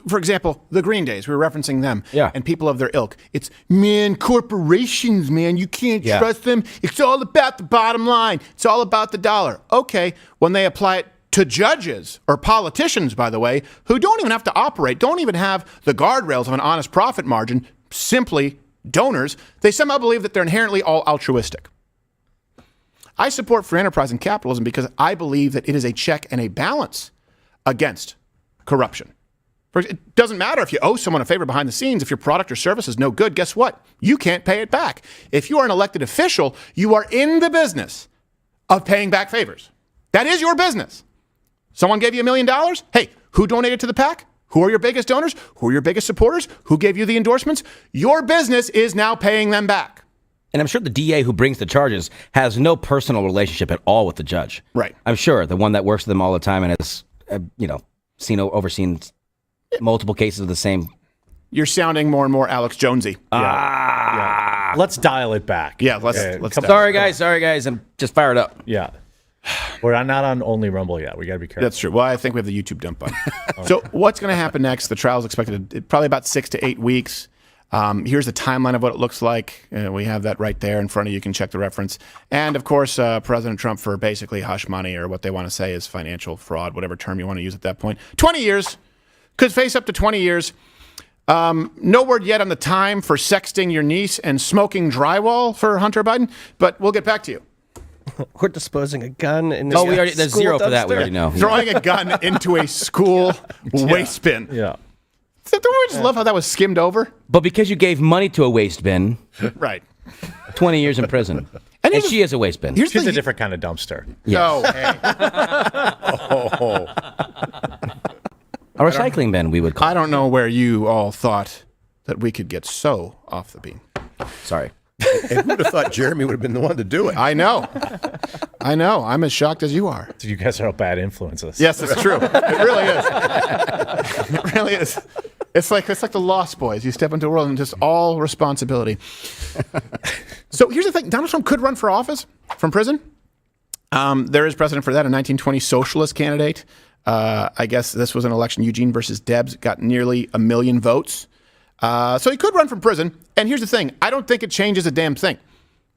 for example, the Green Days, we were referencing them, and people of their ilk. It's, man, corporations, man, you can't trust them. It's all about the bottom line. It's all about the dollar. Okay, when they apply it to judges or politicians, by the way, who don't even have to operate, don't even have the guardrails of an honest profit margin, simply donors, they somehow believe that they're inherently all altruistic. I support free enterprise and capitalism because I believe that it is a check and a balance against corruption. It doesn't matter if you owe someone a favor behind the scenes. If your product or service is no good, guess what? You can't pay it back. If you are an elected official, you are in the business of paying back favors. That is your business. Someone gave you $1 million. Hey, who donated to the PAC? Who are your biggest donors? Who are your biggest supporters? Who gave you the endorsements? Your business is now paying them back. And I'm sure the DA who brings the charges has no personal relationship at all with the judge. Right. I'm sure the one that works with them all the time and has, overseen multiple cases of the same. You're sounding more and more Alex Jonesy. Yeah. Let's dial it back. Yeah, let's Sorry guys, I'm just fired up. Yeah. We're not on Only Rumble yet. We got to be careful. That's true. Well, I think we have the YouTube dump button. So what's going to happen next? The trial is expected probably about 6 to 8 weeks. Here's the timeline of what it looks like. We have that right there in front of you. You can check the reference. And, of course, President Trump for basically hush money, or what they want to say is financial fraud, whatever term you want to use at that point. 20 years. Could face up to 20 years. No word yet on the time for sexting your niece and smoking drywall for Hunter Biden, but we'll get back to you. We're disposing a gun in there's school zero for that. We dumpster. already know. Throwing a gun into a school waste bin. Yeah. Don't we just love how that was skimmed over? But because you gave money to a waste bin, right? 20 years in prison, and she is a waste bin. She's a different kind of dumpster. No. A recycling bin, we would call. I don't know where you all thought that we could get so off the beam. Sorry. And who would have thought Jeremy would have been the one to do it? I know. I'm as shocked as you are. So you guys are bad influences. Yes, it's true. It really is. It really is. It's like the Lost Boys. You step into a world and just all responsibility. So here's the thing: Donald Trump could run for office from prison. There is precedent for that. A 1920 socialist candidate. I guess this was an election. Eugene versus Debs got nearly 1 million votes. So he could run from prison. And here's the thing. I don't think it changes a damn thing.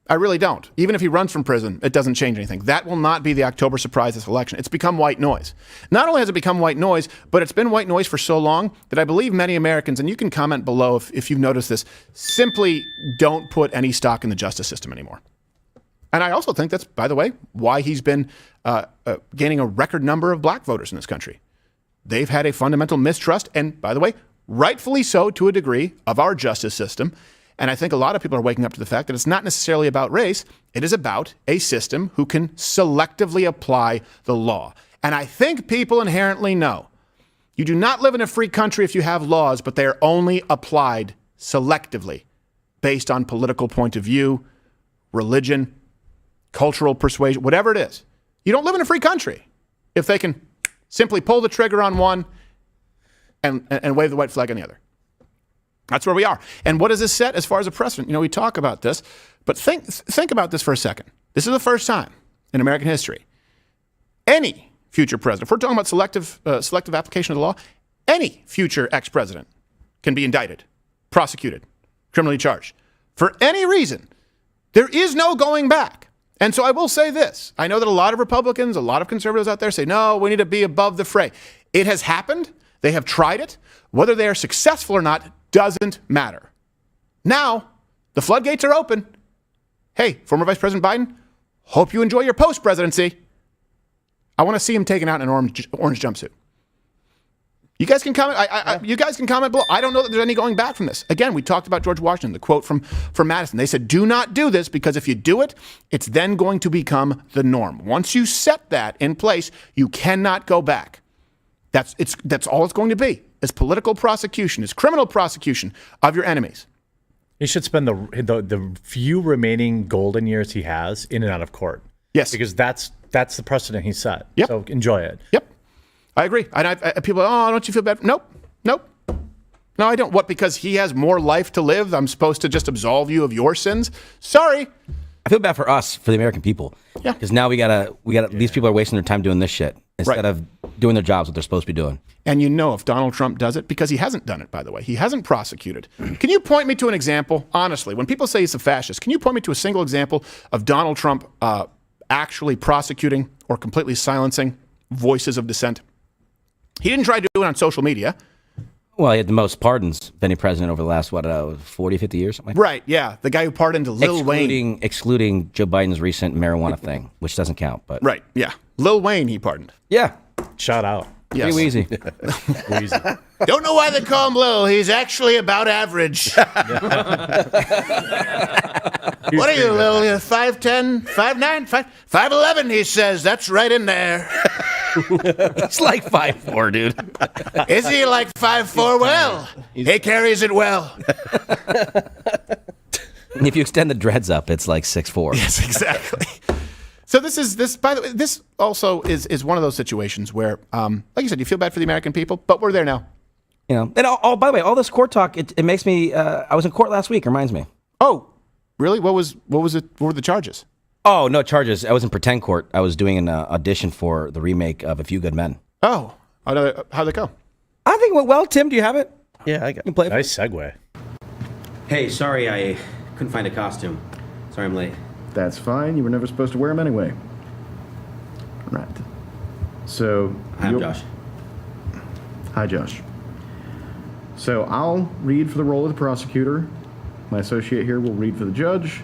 I really don't. Even if he runs from prison, it doesn't change anything. That will not be the October surprise this election. It's become white noise. Not only has it become white noise, but it's been white noise for so long that I believe many Americans, and you can comment below if you've noticed this, simply don't put any stock in the justice system anymore. And I also think that's, by the way, why he's been gaining a record number of black voters in this country. They've had a fundamental mistrust, and by the way, rightfully so to a degree, of our justice system. And I think a lot of people are waking up to the fact that it's not necessarily about race. It is about a system who can selectively apply the law. And I think people inherently know you do not live in a free country if you have laws, but they are only applied selectively based on political point of view, religion, cultural persuasion, whatever it is. You don't live in a free country if they can simply pull the trigger on one and wave the white flag on the other. That's where we are. And what does this set as far as a precedent? We talk about this, but think about this for a second. This is the first time in American history any future president, if we're talking about selective application of the law, any future ex-president can be indicted, prosecuted, criminally charged for any reason. There is no going back. And so I will say this. I know that a lot of Republicans, a lot of conservatives out there say, no, we need to be above the fray. It has happened. They have tried it. Whether they are successful or not doesn't matter. Now, the floodgates are open. Hey, former Vice President Biden, hope you enjoy your post-presidency. I want to see him taken out in an orange jumpsuit. You guys can comment. You guys can comment below. I don't know that there's any going back from this. Again, we talked about George Washington, the quote from Madison. They said, do not do this because if you do it, it's then going to become the norm. Once you set that in place, you cannot go back. That's all it's going to be, is political prosecution, is criminal prosecution of your enemies. He should spend the few remaining golden years he has in and out of court. Yes. Because that's the precedent he set. Yep. So enjoy it. Yep. I agree. And people, don't you feel bad? Nope. No, I don't. What, because he has more life to live, I'm supposed to just absolve you of your sins? Sorry. I feel bad for us, for the American people. Yeah. Because now we gotta. These people are wasting their time doing this shit instead of doing their jobs, what they're supposed to be doing. And if Donald Trump does it, because he hasn't done it, by the way, he hasn't prosecuted. Can you point me to an example, honestly, when people say he's a fascist, can you point me to a single example of Donald Trump actually prosecuting or completely silencing voices of dissent? He didn't try to do it on social media. Well, he had the most pardons of any president over the last, 40, 50 years? Something like that. Right, yeah. The guy who pardoned Lil Wayne. Excluding Joe Biden's recent marijuana thing, which doesn't count. But right, yeah. Lil Wayne he pardoned. Yeah. Shout out. Yes. Pretty easy. Easy. Don't know why they call him Lil. He's actually about average. What are you, Lil? You're 5'10", 5'9", 5'11", he says. That's right in there. He's like 5'4", dude. Is he like 5'4"? Well, he carries it well. And if you extend the dreads up, it's like 6'4". Yes, exactly. So by the way, this also is one of those situations where, like you said, you feel bad for the American people, but we're there now. And by the way, all this court talk, it makes me. I was in court last week. Reminds me. Oh, really? What was it? What were the charges? Oh, no charges. I was in pretend court. I was doing an audition for the remake of A Few Good Men. Oh, how'd it go? I think it went well. Tim, do you have it? Yeah, I got it. Nice segue. Hey, sorry I couldn't find a costume. Sorry I'm late. That's fine. You were never supposed to wear them anyway. Right. So... Hi, I'm Josh. Hi, Josh. So I'll read for the role of the prosecutor. My associate here will read for the judge.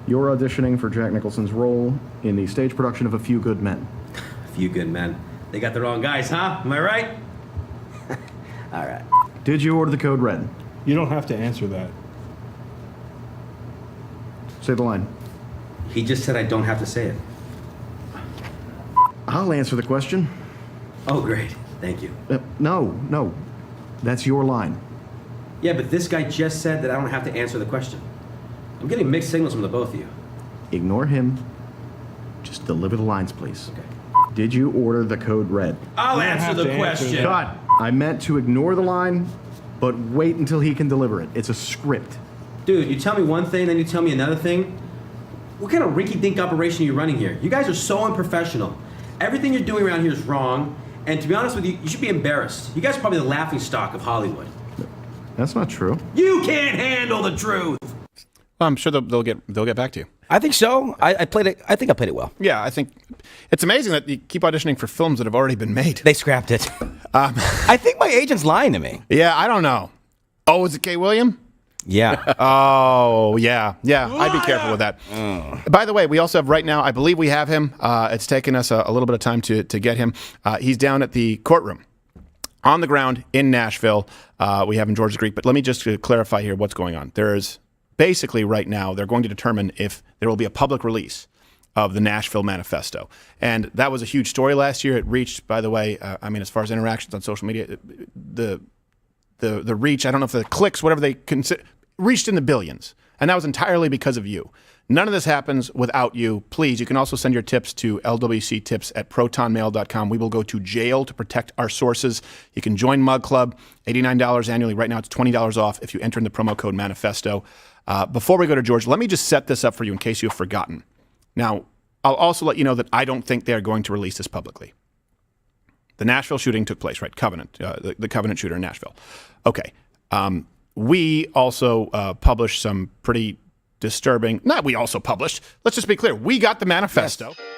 You're auditioning for Jack Nicholson's role in the stage production of A Few Good Men. A Few Good Men. They got the wrong guys, huh? Am I right? All right. Did you order the code red? You don't have to answer that. Say the line. He just said I don't have to say it. I'll answer the question. Oh, great. Thank you. No. That's your line. Yeah, but this guy just said that I don't have to answer the question. I'm getting mixed signals from the both of you. Ignore him. Just deliver the lines, please. Okay. Did you order the code red? I'll answer the question. Cut. I meant to ignore the line, but wait until he can deliver it. It's a script. Dude, you tell me one thing, then you tell me another thing. What kind of rinky-dink operation are you running here? You guys are so unprofessional. Everything you're doing around here is wrong, and to be honest with you, you should be embarrassed. You guys are probably the laughingstock of Hollywood. That's not true. You can't handle the truth. Well, I'm sure they'll get back to you. I think so. I think I played it well. Yeah, I think it's amazing that you keep auditioning for films that have already been made. They scrapped it. I think my agent's lying to me. Yeah, I don't know. Oh, is it Kay William? Yeah. Oh, yeah. I'd be careful with that. By the way, we also have right now, I believe we have him. It's taken us a little bit of time to get him. He's down at the courtroom on the ground in Nashville. We have him Georgia Greek, but let me just clarify here what's going on. There's basically right now, they're going to determine if there will be a public release of the Nashville Manifesto. And that was a huge story last year. It reached, by the way, as far as interactions on social media, the reach, I don't know if the clicks, whatever they consider, reached in the billions. And that was entirely because of you. None of this happens without you. Please, you can also send your tips to lwctips@protonmail.com. We will go to jail to protect our sources. You can join Mug Club, $89 annually. Right now it's $20 off if you enter in the promo code Manifesto. Before we go to George, let me just set this up for you in case you have forgotten. Now, I'll also let you know that I don't think they're going to release this publicly. The Nashville shooting took place, right? Covenant, the Covenant shooter in Nashville. Okay. We also published some pretty disturbing, let's just be clear, we got the manifesto. Yes.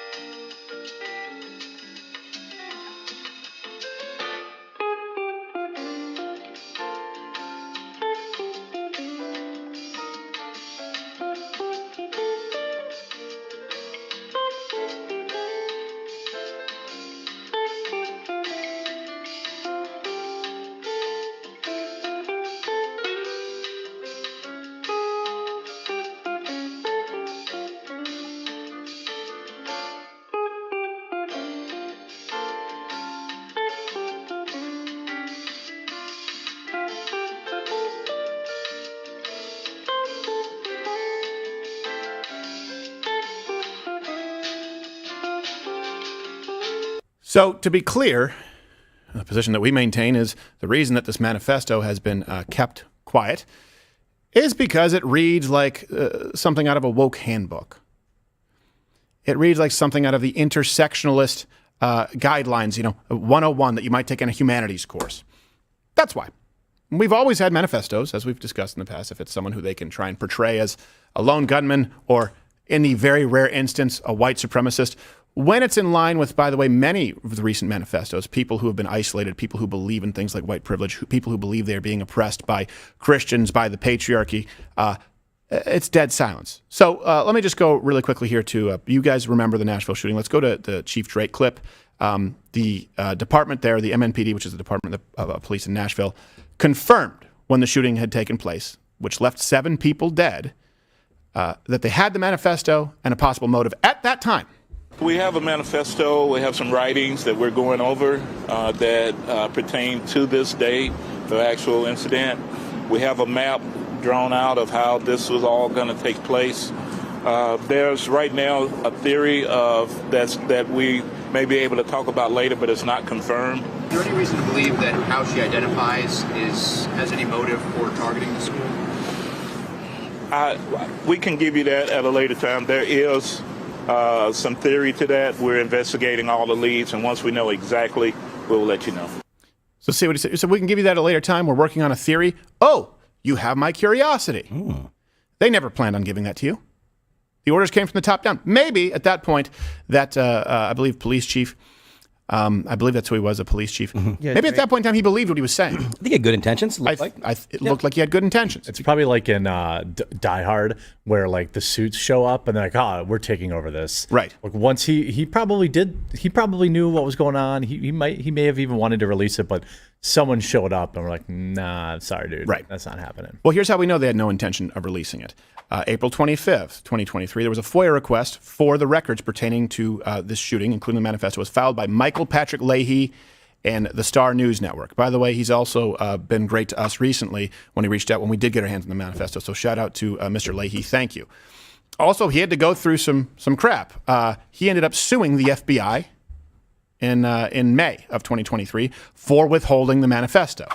So, to be clear, the position that we maintain is the reason that this manifesto has been kept quiet is because it reads like something out of a woke handbook. It reads like something out of the intersectionalist guidelines, 101 that you might take in a humanities course. That's why. We've always had manifestos, as we've discussed in the past, if it's someone who they can try and portray as a lone gunman or, in the very rare instance, a white supremacist. When it's in line with, by the way, many of the recent manifestos, people who have been isolated, people who believe in things like white privilege, people who believe they are being oppressed by Christians, by the patriarchy, it's dead silence. So let me just go really quickly here to, you guys remember the Nashville shooting. Let's go to the Chief Drake clip. The department there, the MNPD, which is the Department of Police in Nashville, confirmed when the shooting had taken place, which left 7 people dead, that they had the manifesto and a possible motive at that time. We have a manifesto. We have some writings that we're going over that pertain to this date, the actual incident. We have a map drawn out of how this was all going to take place. There's right now a theory of that we may be able to talk about later, but it's not confirmed. Is there any reason to believe that how she identifies has any motive for targeting the school? We can give you that at a later time. There is some theory to that. We're investigating all the leads, and once we know exactly, we'll let you know. So see what he said. So we can give you that at a later time. We're working on a theory. Oh, you have my curiosity. They never planned on giving that to you. The orders came from the top down. Maybe at that point that, I believe, police chief, I believe that's who he was, a police chief. Yeah, maybe at that point in time he believed what he was saying. I think he had good intentions. It looked like he had good intentions. It's probably like in Die Hard, where like the suits show up and they're like, we're taking over this. Right. Like once he probably knew what was going on. He may have even wanted to release it, but someone showed up and we're like, nah, sorry, dude. Right. That's not happening. Well, here's how we know they had no intention of releasing it. April 25th, 2023, there was a FOIA request for the records pertaining to this shooting, including the manifesto. It was filed by Michael Patrick Leahy and the Star News Network. By the way, he's also been great to us recently when he reached out when we did get our hands on the manifesto. So shout out to Mr. Leahy. Thank you. Also, he had to go through some crap. He ended up suing the FBI in May of 2023 for withholding the manifesto.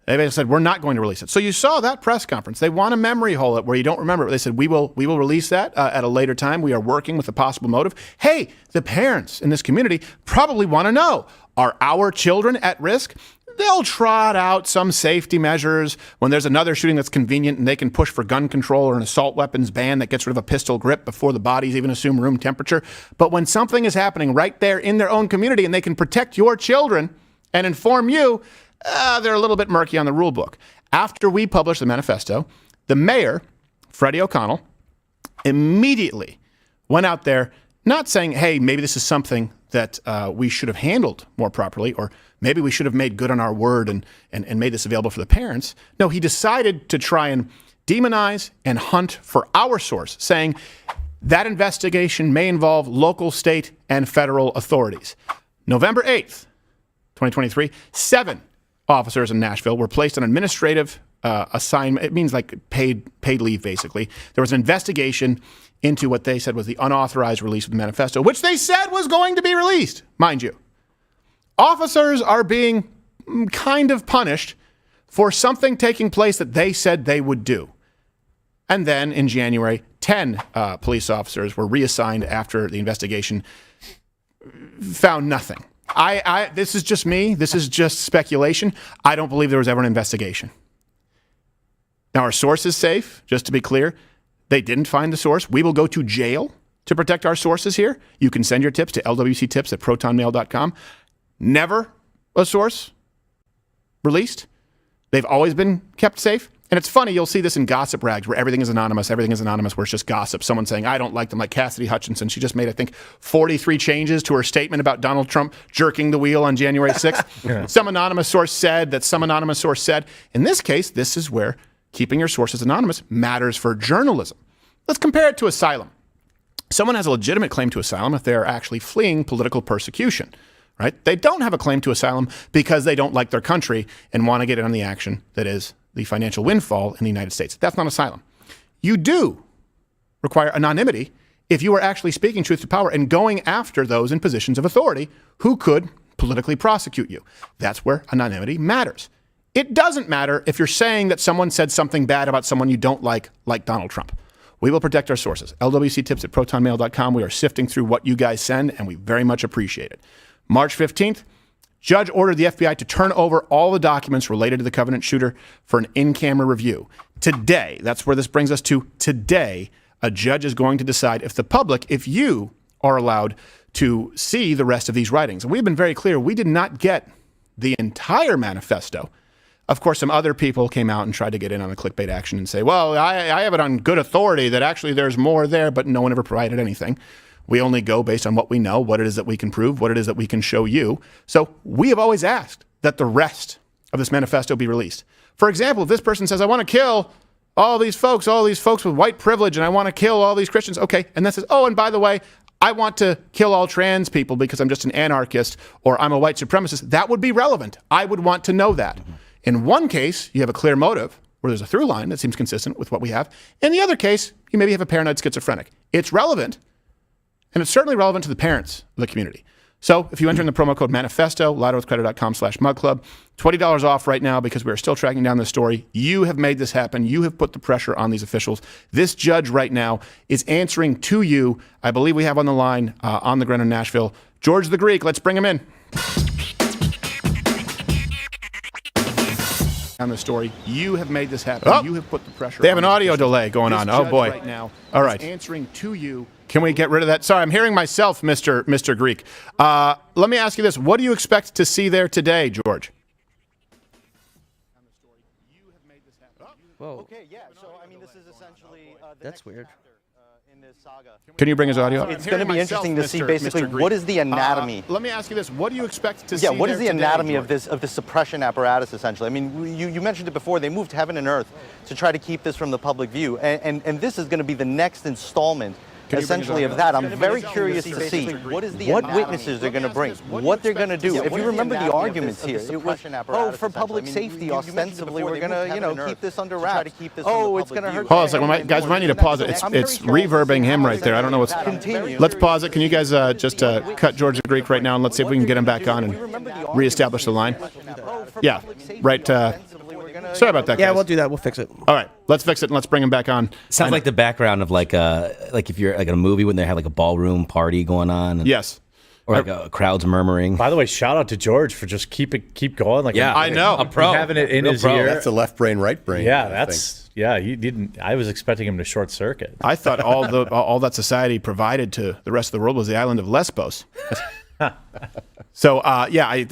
They basically said, we're not going to release it. So you saw that press conference. They want to memory hole it where you don't remember it. They said, we will release that at a later time. We are working with a possible motive. Hey, the parents in this community probably want to know, are our children at risk? They'll trot out some safety measures when there's another shooting that's convenient and they can push for gun control or an assault weapons ban that gets rid of a pistol grip before the bodies even assume room temperature. But when something is happening right there in their own community and they can protect your children and inform you, they're a little bit murky on the rule book. After we published the manifesto, the mayor, Freddie O'Connell, immediately went out there not saying, hey, maybe this is something that we should have handled more properly, or maybe we should have made good on our word and made this available for the parents. No, he decided to try and demonize and hunt for our source, saying that investigation may involve local, state, and federal authorities. November 8th, 2023, 7 officers in Nashville were placed on administrative assignment. It means like paid leave, basically. There was an investigation into what they said was the unauthorized release of the manifesto, which they said was going to be released, mind you. Officers are being kind of punished for something taking place that they said they would do. And then in January, 10 police officers were reassigned after the investigation found nothing. This is just me. This is just speculation. I don't believe there was ever an investigation. Now, our source is safe, just to be clear. They didn't find the source. We will go to jail to protect our sources here. You can send your tips to lwctips@protonmail.com. Never a source released. They've always been kept safe. And it's funny, you'll see this in gossip rags where everything is anonymous, where it's just gossip. Someone saying, I don't like them, like Cassidy Hutchinson. She just made, I think, 43 changes to her statement about Donald Trump jerking the wheel on January 6th. Yeah. Some anonymous source said that some anonymous source said. In this case, this is where keeping your sources anonymous matters for journalism. Let's compare it to asylum. Someone has a legitimate claim to asylum if they're actually fleeing political persecution, right? They don't have a claim to asylum because they don't like their country and want to get in on the action that is the financial windfall in the United States. That's not asylum. You do require anonymity if you are actually speaking truth to power and going after those in positions of authority who could politically prosecute you. That's where anonymity matters. It doesn't matter if you're saying that someone said something bad about someone you don't like Donald Trump. We will protect our sources. lwctips@protonmail.com. We are sifting through what you guys send, and we very much appreciate it. March 15th, judge ordered the FBI to turn over all the documents related to the Covenant shooter for an in-camera review. Today, that's where this brings us to today, a judge is going to decide if the public, if you are allowed to see the rest of these writings. And we've been very clear, we did not get the entire manifesto. Of course, some other people came out and tried to get in on the clickbait action and say, well, I have it on good authority that actually there's more there, but no one ever provided anything. We only go based on what we know, what it is that we can prove, what it is that we can show you. So we have always asked that the rest of this manifesto be released. For example, if this person says, I want to kill all these folks with white privilege, and I want to kill all these Christians. Okay. And then says, oh, and by the way, I want to kill all trans people because I'm just an anarchist or I'm a white supremacist. That would be relevant. I would want to know that. In one case, you have a clear motive where there's a through line that seems consistent with what we have. In the other case, you maybe have a paranoid schizophrenic. It's relevant, and it's certainly relevant to the parents of the community. So if you enter in the promo code manifesto, louderwithcredit.com/mugclub, $20 off right now because we are still tracking down this story. You have made this happen. You have put the pressure on these officials. This judge right now is answering to you. I believe we have on the line on the ground in Nashville, George the Greek. Let's bring him in. On the story, you have made this happen. Oh, you have put the pressure. They have an audio delay going on. Oh boy! Right now, all right. Answering to you. Can we get rid of that? Sorry, I'm hearing myself, Mr. Greek. Let me ask you this: what do you expect to see there today, George? Whoa. Okay, yeah. So I mean, this is essentially That's weird. Can you bring his audio up? It's going to be interesting to see basically what is the anatomy. Let me ask you this: what do you expect to see? Yeah, what is the there today, anatomy George? of this suppression apparatus, essentially? I mean, you mentioned it before. They moved heaven and earth to try to keep this from the public view, and this is going to be the next installment. Essentially of that, I'm very curious to see what witnesses they're going to bring, what they're going to do. If you remember the arguments here, it was, oh, for public safety, ostensibly, we're going to, keep this under wraps. Oh, it's going to hurt. Hold on a second, guys. We might need to pause it. It's reverbing him right there. I don't know what's. Let's pause it. Can you guys just cut George the Greek right now and let's see if we can get him back on and reestablish the line? Yeah, right. Sorry about that, guys. Yeah, we'll do that. We'll fix it. All right, let's fix it and let's bring him back on. Sounds like the background of like if you're like in a movie when they have like a ballroom party going on. And, yes. Or like a crowd's murmuring. By the way, shout out to George for just keep going. Like I know, a pro having it in his ear. That's a left brain, right brain. Yeah, he didn't. I was expecting him to short circuit. I thought all that society provided to the rest of the world was the island of Lesbos. So, I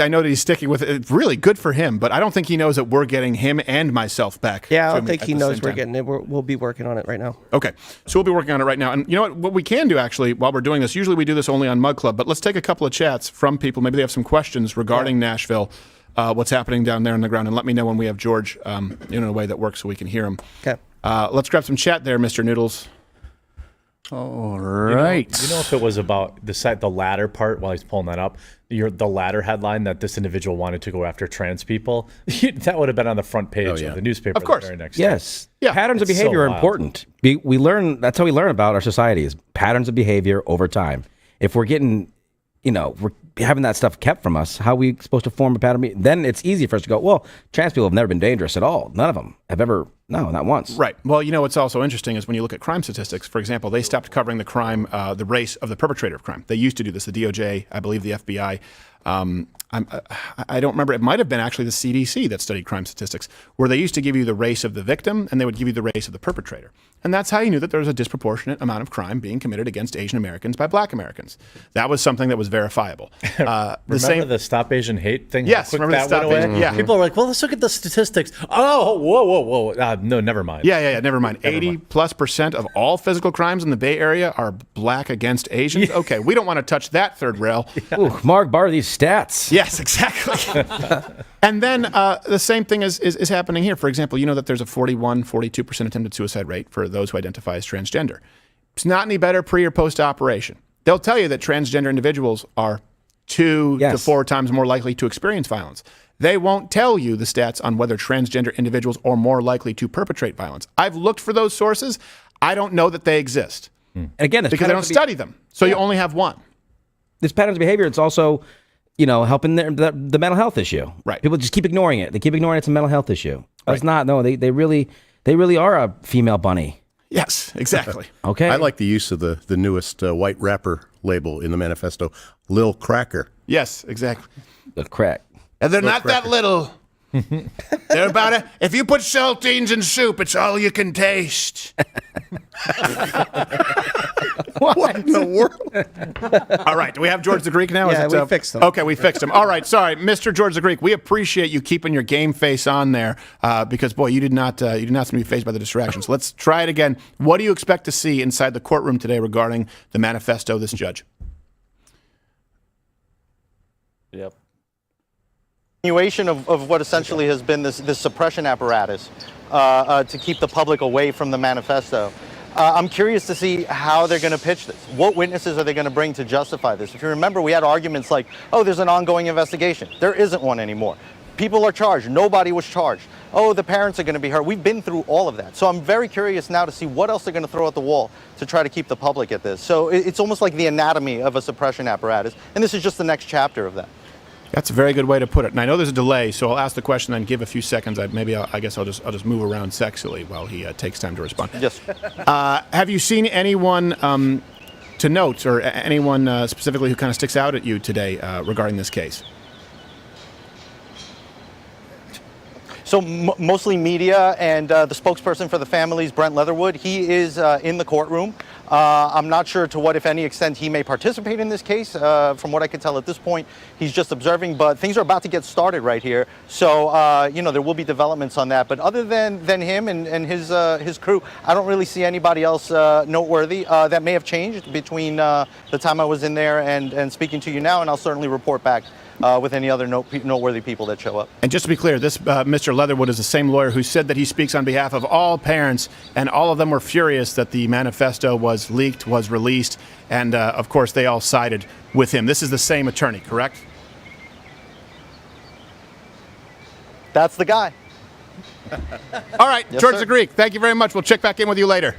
know that he's sticking with it. It's really good for him, but I don't think he knows that we're getting him and myself back. Yeah, I don't think he knows we're getting it. We'll be working on it right now. Okay, so we'll be working on it right now. And you know what we can do, actually, while we're doing this, usually we do this only on Mug Club, but let's take a couple of chats from people. Maybe they have some questions regarding Nashville, what's happening down there on the ground, and let me know when we have George in a way that works so we can hear him. Okay. Let's grab some chat there, Mr. Noodles. All right. You know if it was about the latter part while he's pulling that up, the latter headline that this individual wanted to go after trans people, that would have been on the front page of the newspaper. Of course. The very next Yes. day. Yeah. Patterns of behavior are important. We learn. That's how we learn about our society is patterns of behavior over time. If we're getting, we're having that stuff kept from us, how are we supposed to form a pattern? Then it's easy for us to go, well, trans people have never been dangerous at all. None of them have ever. No, not once. Right. Well, what's also interesting is when you look at crime statistics, for example, they stopped covering the crime, the race of the perpetrator of crime. They used to do this, the DOJ, I believe the FBI. I don't remember. It might have been actually the CDC that studied crime statistics, where they used to give you the race of the victim and they would give you the race of the perpetrator. And that's how you knew that there was a disproportionate amount of crime being committed against Asian Americans by Black Americans. That was something that was verifiable. Remember the Stop Asian Hate thing? Yes, remember that Stop went away? Asian? Yeah. People are like, well, let's look at the statistics. Oh, whoa. No, never mind. Yeah, never mind. 80+% of all physical crimes in the Bay Area are Black against Asians. Okay, we don't want to touch that third rail. Ooh, Mark, borrow these stats. Yes, exactly. And then the same thing is happening here. For example, you know that there's a 42% attempted suicide rate for those who identify as transgender. It's not any better pre or post operation. They'll tell you that transgender individuals are 2 to 4 times more likely to experience violence. They won't tell you the stats on whether transgender individuals are more likely to perpetrate violence. I've looked for those sources. I don't know that they exist. And again, because they don't study them. So you only have one. This patterns of behavior, it's also, helping the mental health issue. Right. People just keep ignoring it. They keep ignoring it's a mental health issue. It's not. No, they really are a female bunny. Yes, exactly. Okay. I like the use of the newest white wrapper label in the manifesto, Lil Cracker. Yes, exactly. The crack. And they're not that little. They're about if you put saltines in soup, it's all you can taste. What in the world? All right, do we have George the Greek now? Yeah, we fixed him. Okay, we fixed him. All right, sorry, Mr. George the Greek. We appreciate you keeping your game face on there because, boy, you did not seem to be fazed by the distractions. Let's try it again. What do you expect to see inside the courtroom today regarding the manifesto of this judge? Yep. Continuation of what essentially has been this suppression apparatus to keep the public away from the manifesto. I'm curious to see how they're going to pitch this. What witnesses are they going to bring to justify this? If you remember, we had arguments like, oh, there's an ongoing investigation. There isn't one anymore. People are charged. Nobody was charged. Oh, the parents are going to be hurt. We've been through all of that. So I'm very curious now to see what else they're going to throw at the wall to try to keep the public at this. So it's almost like the anatomy of a suppression apparatus. And this is just the next chapter of that. That's a very good way to put it. And I know there's a delay, so I'll ask the question and give a few seconds. I guess I'll just move around sexily while he takes time to respond. Yes. Have you seen anyone to note, or anyone specifically who kind of sticks out at you today regarding this case? So mostly media, and the spokesperson for the families, Brent Leatherwood, he is in the courtroom. I'm not sure to what, if any, extent he may participate in this case. From what I can tell at this point, he's just observing, but things are about to get started right here. So, you know, there will be developments on that. But other than him and his crew, I don't really see anybody else noteworthy. That may have changed between the time I was in there and speaking to you now, and I'll certainly report back with any other noteworthy people that show up. And just to be clear, this Mr. Leatherwood is the same lawyer who said that he speaks on behalf of all parents, and all of them were furious that the manifesto was leaked, was released, and of course they all sided with him. This is the same attorney, correct? That's the guy. All right, Yes, George sir. the Greek, thank you very much. We'll check back in with you later.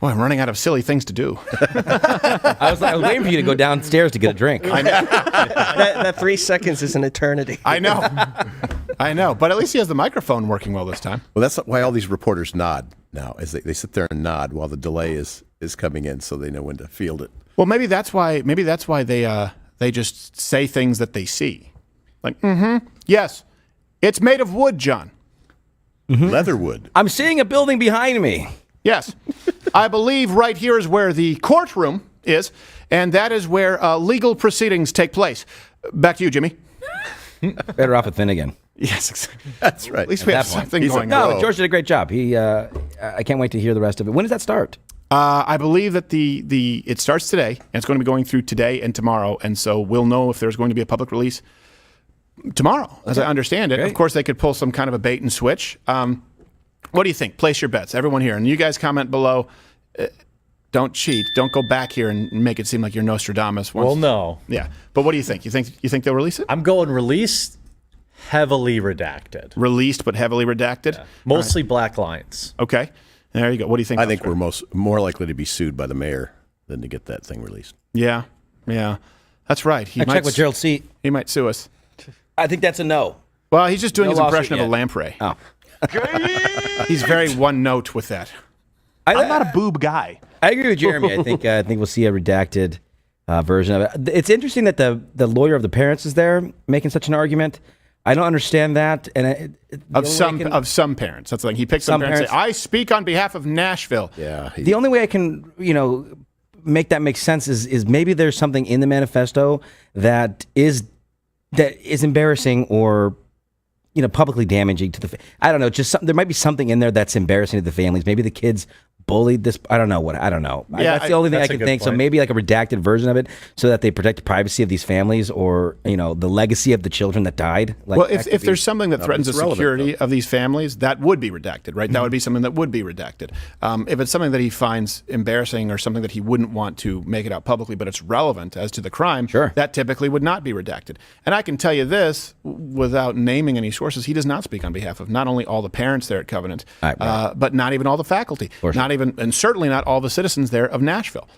Boy, I'm running out of silly things to do. I was waiting for you to go downstairs to get a drink. I know. that 3 seconds is an eternity. I know. I know. But at least he has the microphone working well this time. Well, that's why all these reporters nod now, as they sit there and nod while the delay is coming in, so they know when to field it. Well, maybe that's why they just say things that they see. Like, yes, it's made of wood, John. Leatherwood. I'm seeing a building behind me. Yes. I believe right here is where the courtroom is, and that is where legal proceedings take place. Back to you, Jimmy. Better off with Finnegan. Yes, that's right. At least we have something going on. on. No, George did a great job. I can't wait to hear the rest of it. When does that start? I believe that it starts today, and it's going to be going through today and tomorrow, and so we'll know if there's going to be a public release tomorrow, as I understand it. Great. Of course, they could pull some kind of a bait and switch. What do you think? Place your bets, everyone here, and you guys comment below. Don't cheat. Don't go back here and make it seem like you're Nostradamus. Well, no. Yeah, but what do you think? You think they'll release it? I'm going released, heavily redacted. Released, but heavily redacted. Yeah. Mostly black lines. Okay, there you go. What do you think? I think we're more likely to be sued by the mayor than to get that thing released. Yeah, that's right. I checked with Gerald C. He might sue us. I think that's a no. Well, he's just doing No his impression lawsuit of a yet. lamprey. Oh. He's very one note with that. I'm not a boob guy. I agree with Jeremy. I think we'll see a redacted version of it. It's interesting that the lawyer of the parents is there making such an argument. I don't understand that. And of some parents, that's the thing. He picks some parents and say, "I speak on behalf of Nashville." Yeah. The only way I can, make that make sense is maybe there's something in the manifesto that is embarrassing or publicly damaging to the. I don't know. There might be something in there that's embarrassing to the families. Maybe the kids bullied this. I don't know what. I don't know. Yeah, that's the only thing I that's a can good think. So point. maybe like a redacted version of it, so that they protect the privacy of these families, or the legacy of the children that died. Well, if there's something that threatens the it's relevant, security of these families, that would be redacted, right? That would be something that would be redacted. If it's something that he finds embarrassing or something that he wouldn't want to make it out publicly, but it's relevant as to the crime, that typically would not be redacted. And I can tell you this, without naming any sources, he does not speak on behalf of not only all the parents there at Covenant, but not even all the faculty, and certainly not all the citizens there of Nashville.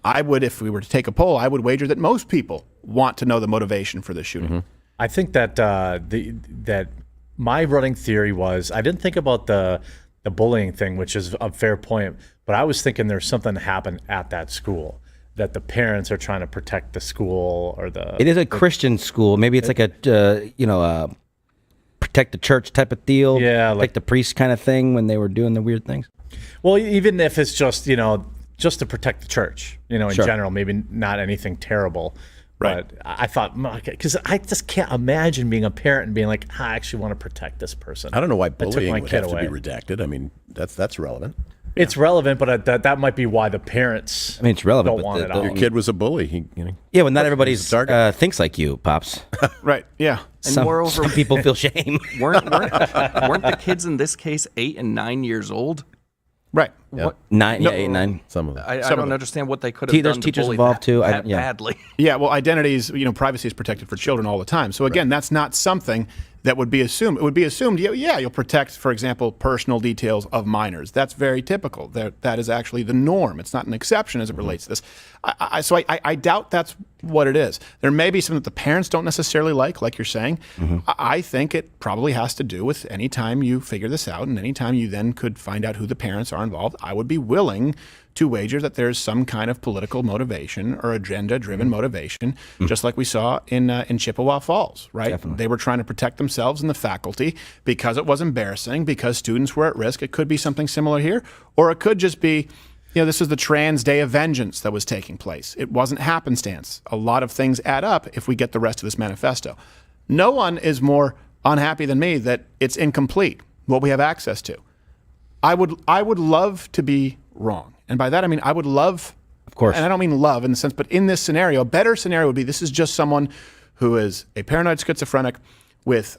I would, if we were to take a poll, I would wager that most people want to know the motivation for this shooting. I think that that my running theory was I didn't think about the bullying thing, which is a fair point, but I was thinking there's something that happened at that school, that the parents are trying to protect the school or the. It is a Christian school. Maybe it's like a protect the church type of deal. Yeah, like the priest kind of thing when they were doing the weird things. Well, even if it's just just to protect the church, in Sure. general, maybe not anything terrible. Right. But I thought, because I just can't imagine being a parent and being like, I actually want to protect this person. I don't know why I took bullying my would kid have away. to be redacted. I mean, that's relevant. It's relevant, but that might be why the parents. I mean, it's relevant. Don't but want it Your out. kid was a bully. Yeah, well, not everybody thinks like you, Pops. Right, yeah. And Some moreover, people feel shame. weren't the kids in this case 8 and 9 years old? Right. What? 8, 9. Some of them. I Some of don't them. understand what they could have There's done to teachers bully involved, too. that Yeah. badly. Yeah, well, identities, privacy is protected for children all the time. So again, that's not something that would be assumed. It would be assumed, you'll protect, for example, personal details of minors. That's very typical. That is actually the norm. It's not an exception as it relates to this. So I doubt that's what it is. There may be something that the parents don't necessarily like you're saying. I think it probably has to do with any time you figure this out and any time you then could find out who the parents are involved, I would be willing to wager that there's some kind of political motivation or agenda-driven motivation, just like we saw in Chippewa Falls, right? Definitely. They were trying to protect themselves and the faculty because it was embarrassing, because students were at risk. It could be something similar here, or it could just be, this is the Trans Day of Vengeance that was taking place. It wasn't happenstance. A lot of things add up if we get the rest of this manifesto. No one is more unhappy than me that it's incomplete, what we have access to. I would love to be wrong. And by that, I mean, I would love, of course, and I don't mean love in the sense, but in this scenario, a better scenario would be this is just someone who is a paranoid schizophrenic with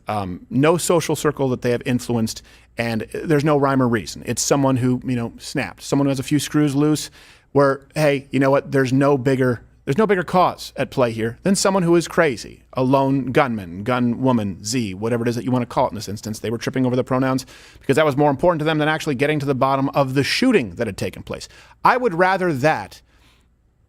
no social circle that they have influenced, and there's no rhyme or reason. It's someone who, snapped, someone who has a few screws loose where, hey, you know what, there's no bigger cause at play here than someone who is crazy, a lone gunman, gun woman, Z, whatever it is that you want to call it in this instance. They were tripping over the pronouns because that was more important to them than actually getting to the bottom of the shooting that had taken place. I would rather that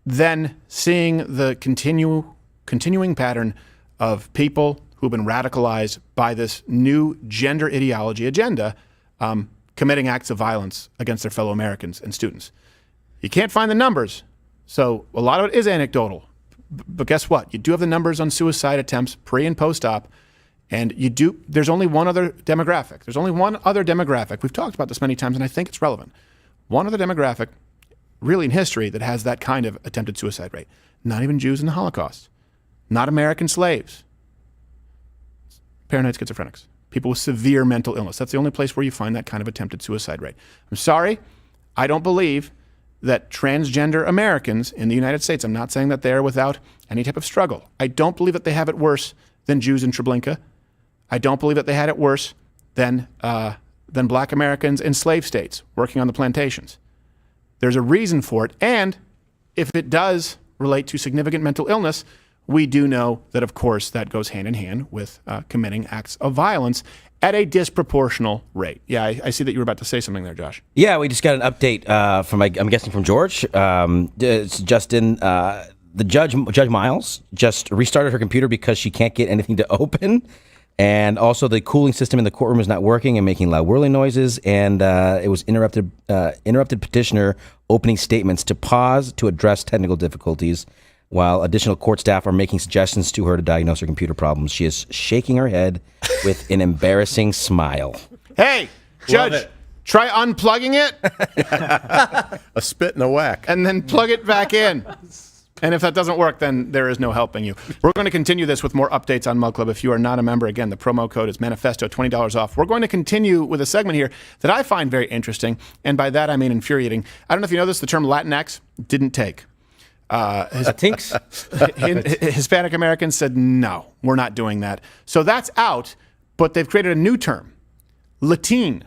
than seeing the continuing pattern of people who've been radicalized by this new gender ideology agenda committing acts of violence against their fellow Americans and students. You can't find the numbers, so a lot of it is anecdotal. But guess what? You do have the numbers on suicide attempts pre and post-op, and there's only one other demographic. There's only one other demographic. We've talked about this many times, and I think it's relevant. One other demographic, really in history, that has that kind of attempted suicide rate. Not even Jews in the Holocaust. Not American slaves. Paranoid schizophrenics. People with severe mental illness. That's the only place where you find that kind of attempted suicide rate. I'm sorry, I don't believe that transgender Americans in the United States, I'm not saying that they're without any type of struggle. I don't believe that they have it worse than Jews in Treblinka. I don't believe that they had it worse than black Americans in slave states working on the plantations. There's a reason for it, and if it does relate to significant mental illness, we do know that, of course, that goes hand in hand with committing acts of violence at a disproportional rate. Yeah, I see that you were about to say something there, Josh. Yeah, we just got an update from, I'm guessing, from George. It's Justin. The Judge Miles just restarted her computer because she can't get anything to open. And also the cooling system in the courtroom is not working and making loud whirling noises. And it was interrupted petitioner opening statements to pause to address technical difficulties, while additional court staff are making suggestions to her to diagnose her computer problems. She is shaking her head with an embarrassing smile. Hey, Judge, try unplugging it. A spit and a whack. And then plug it back in. And if that doesn't work, then there is no helping you. We're going to continue this with more updates on Mug Club. If you are not a member, again, the promo code is Manifesto, $20 off. We're going to continue with a segment here that I find very interesting. And by that, I mean infuriating. I don't know if you know this, the term Latinx didn't take. Hispanic Americans said, no, we're not doing that. So that's out, but they've created a new term, Latine.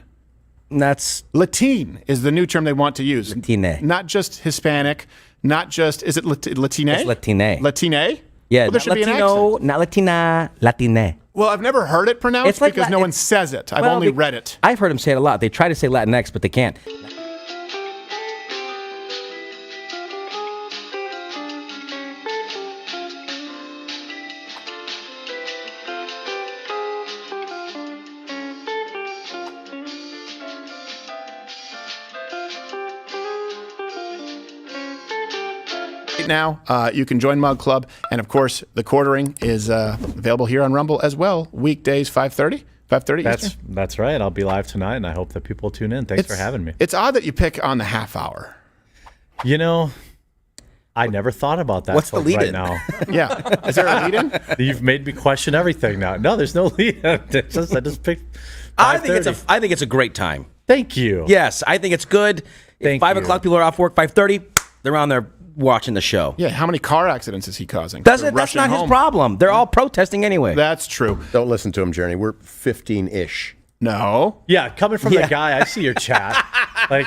Latine is the new term they want to use. Latine. Not just Hispanic, not just, is it Latine? It's Latine. Latine? Yeah, well, there should Latino, be an accent. not Latina, Latine. Well, I've never heard it pronounced because no one says it. I've only read it. I've heard them say it a lot. They try to say Latinx, but they can't. Now, you can join Mug Club, and of course, the quartering is available here on Rumble as well. Weekdays, 5:30 Eastern. That's right. I'll be live tonight, and I hope that people tune in. Thanks for having me. It's odd that you pick on the half hour. You know, I never thought about that. What's the lead right in? now? Yeah, is there a lead in? You've made me question everything now. No, there's no lead in. I just picked. I think it's a great time. Thank you. Yes, I think it's good. If 5 o'clock, people are off work. 5:30, they're on there watching the show. Yeah, how many car accidents is he causing? That's not his problem. They're all protesting anyway. That's true. Don't listen to him, Journey. We're 15-ish. No. Yeah, coming from the guy, I see your chat. Like,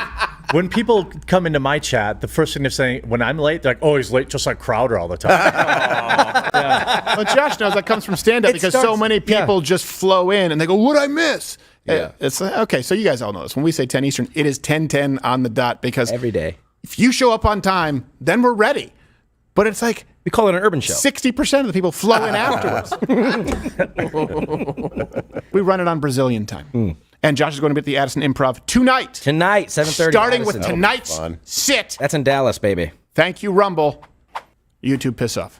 when people come into my chat, the first thing they're saying, when I'm late, they're like, oh, he's late just like Crowder all the time. Yeah. Well, Josh knows that comes from stand-up because so many people just flow in and they go, what'd I miss? Yeah. It's okay, so you guys all know this. When we say 10 Eastern, it is 10:10 on the dot because every day. If you show up on time, then we're ready. But it's like we call it an urban show. 60% of the people flow in afterwards. We run it on Brazilian time. And Josh is going to be at the Addison Improv tonight. Tonight, 7:30. Starting Addison. with tonight's sit. That's in Dallas, baby. Thank you, Rumble. YouTube piss off.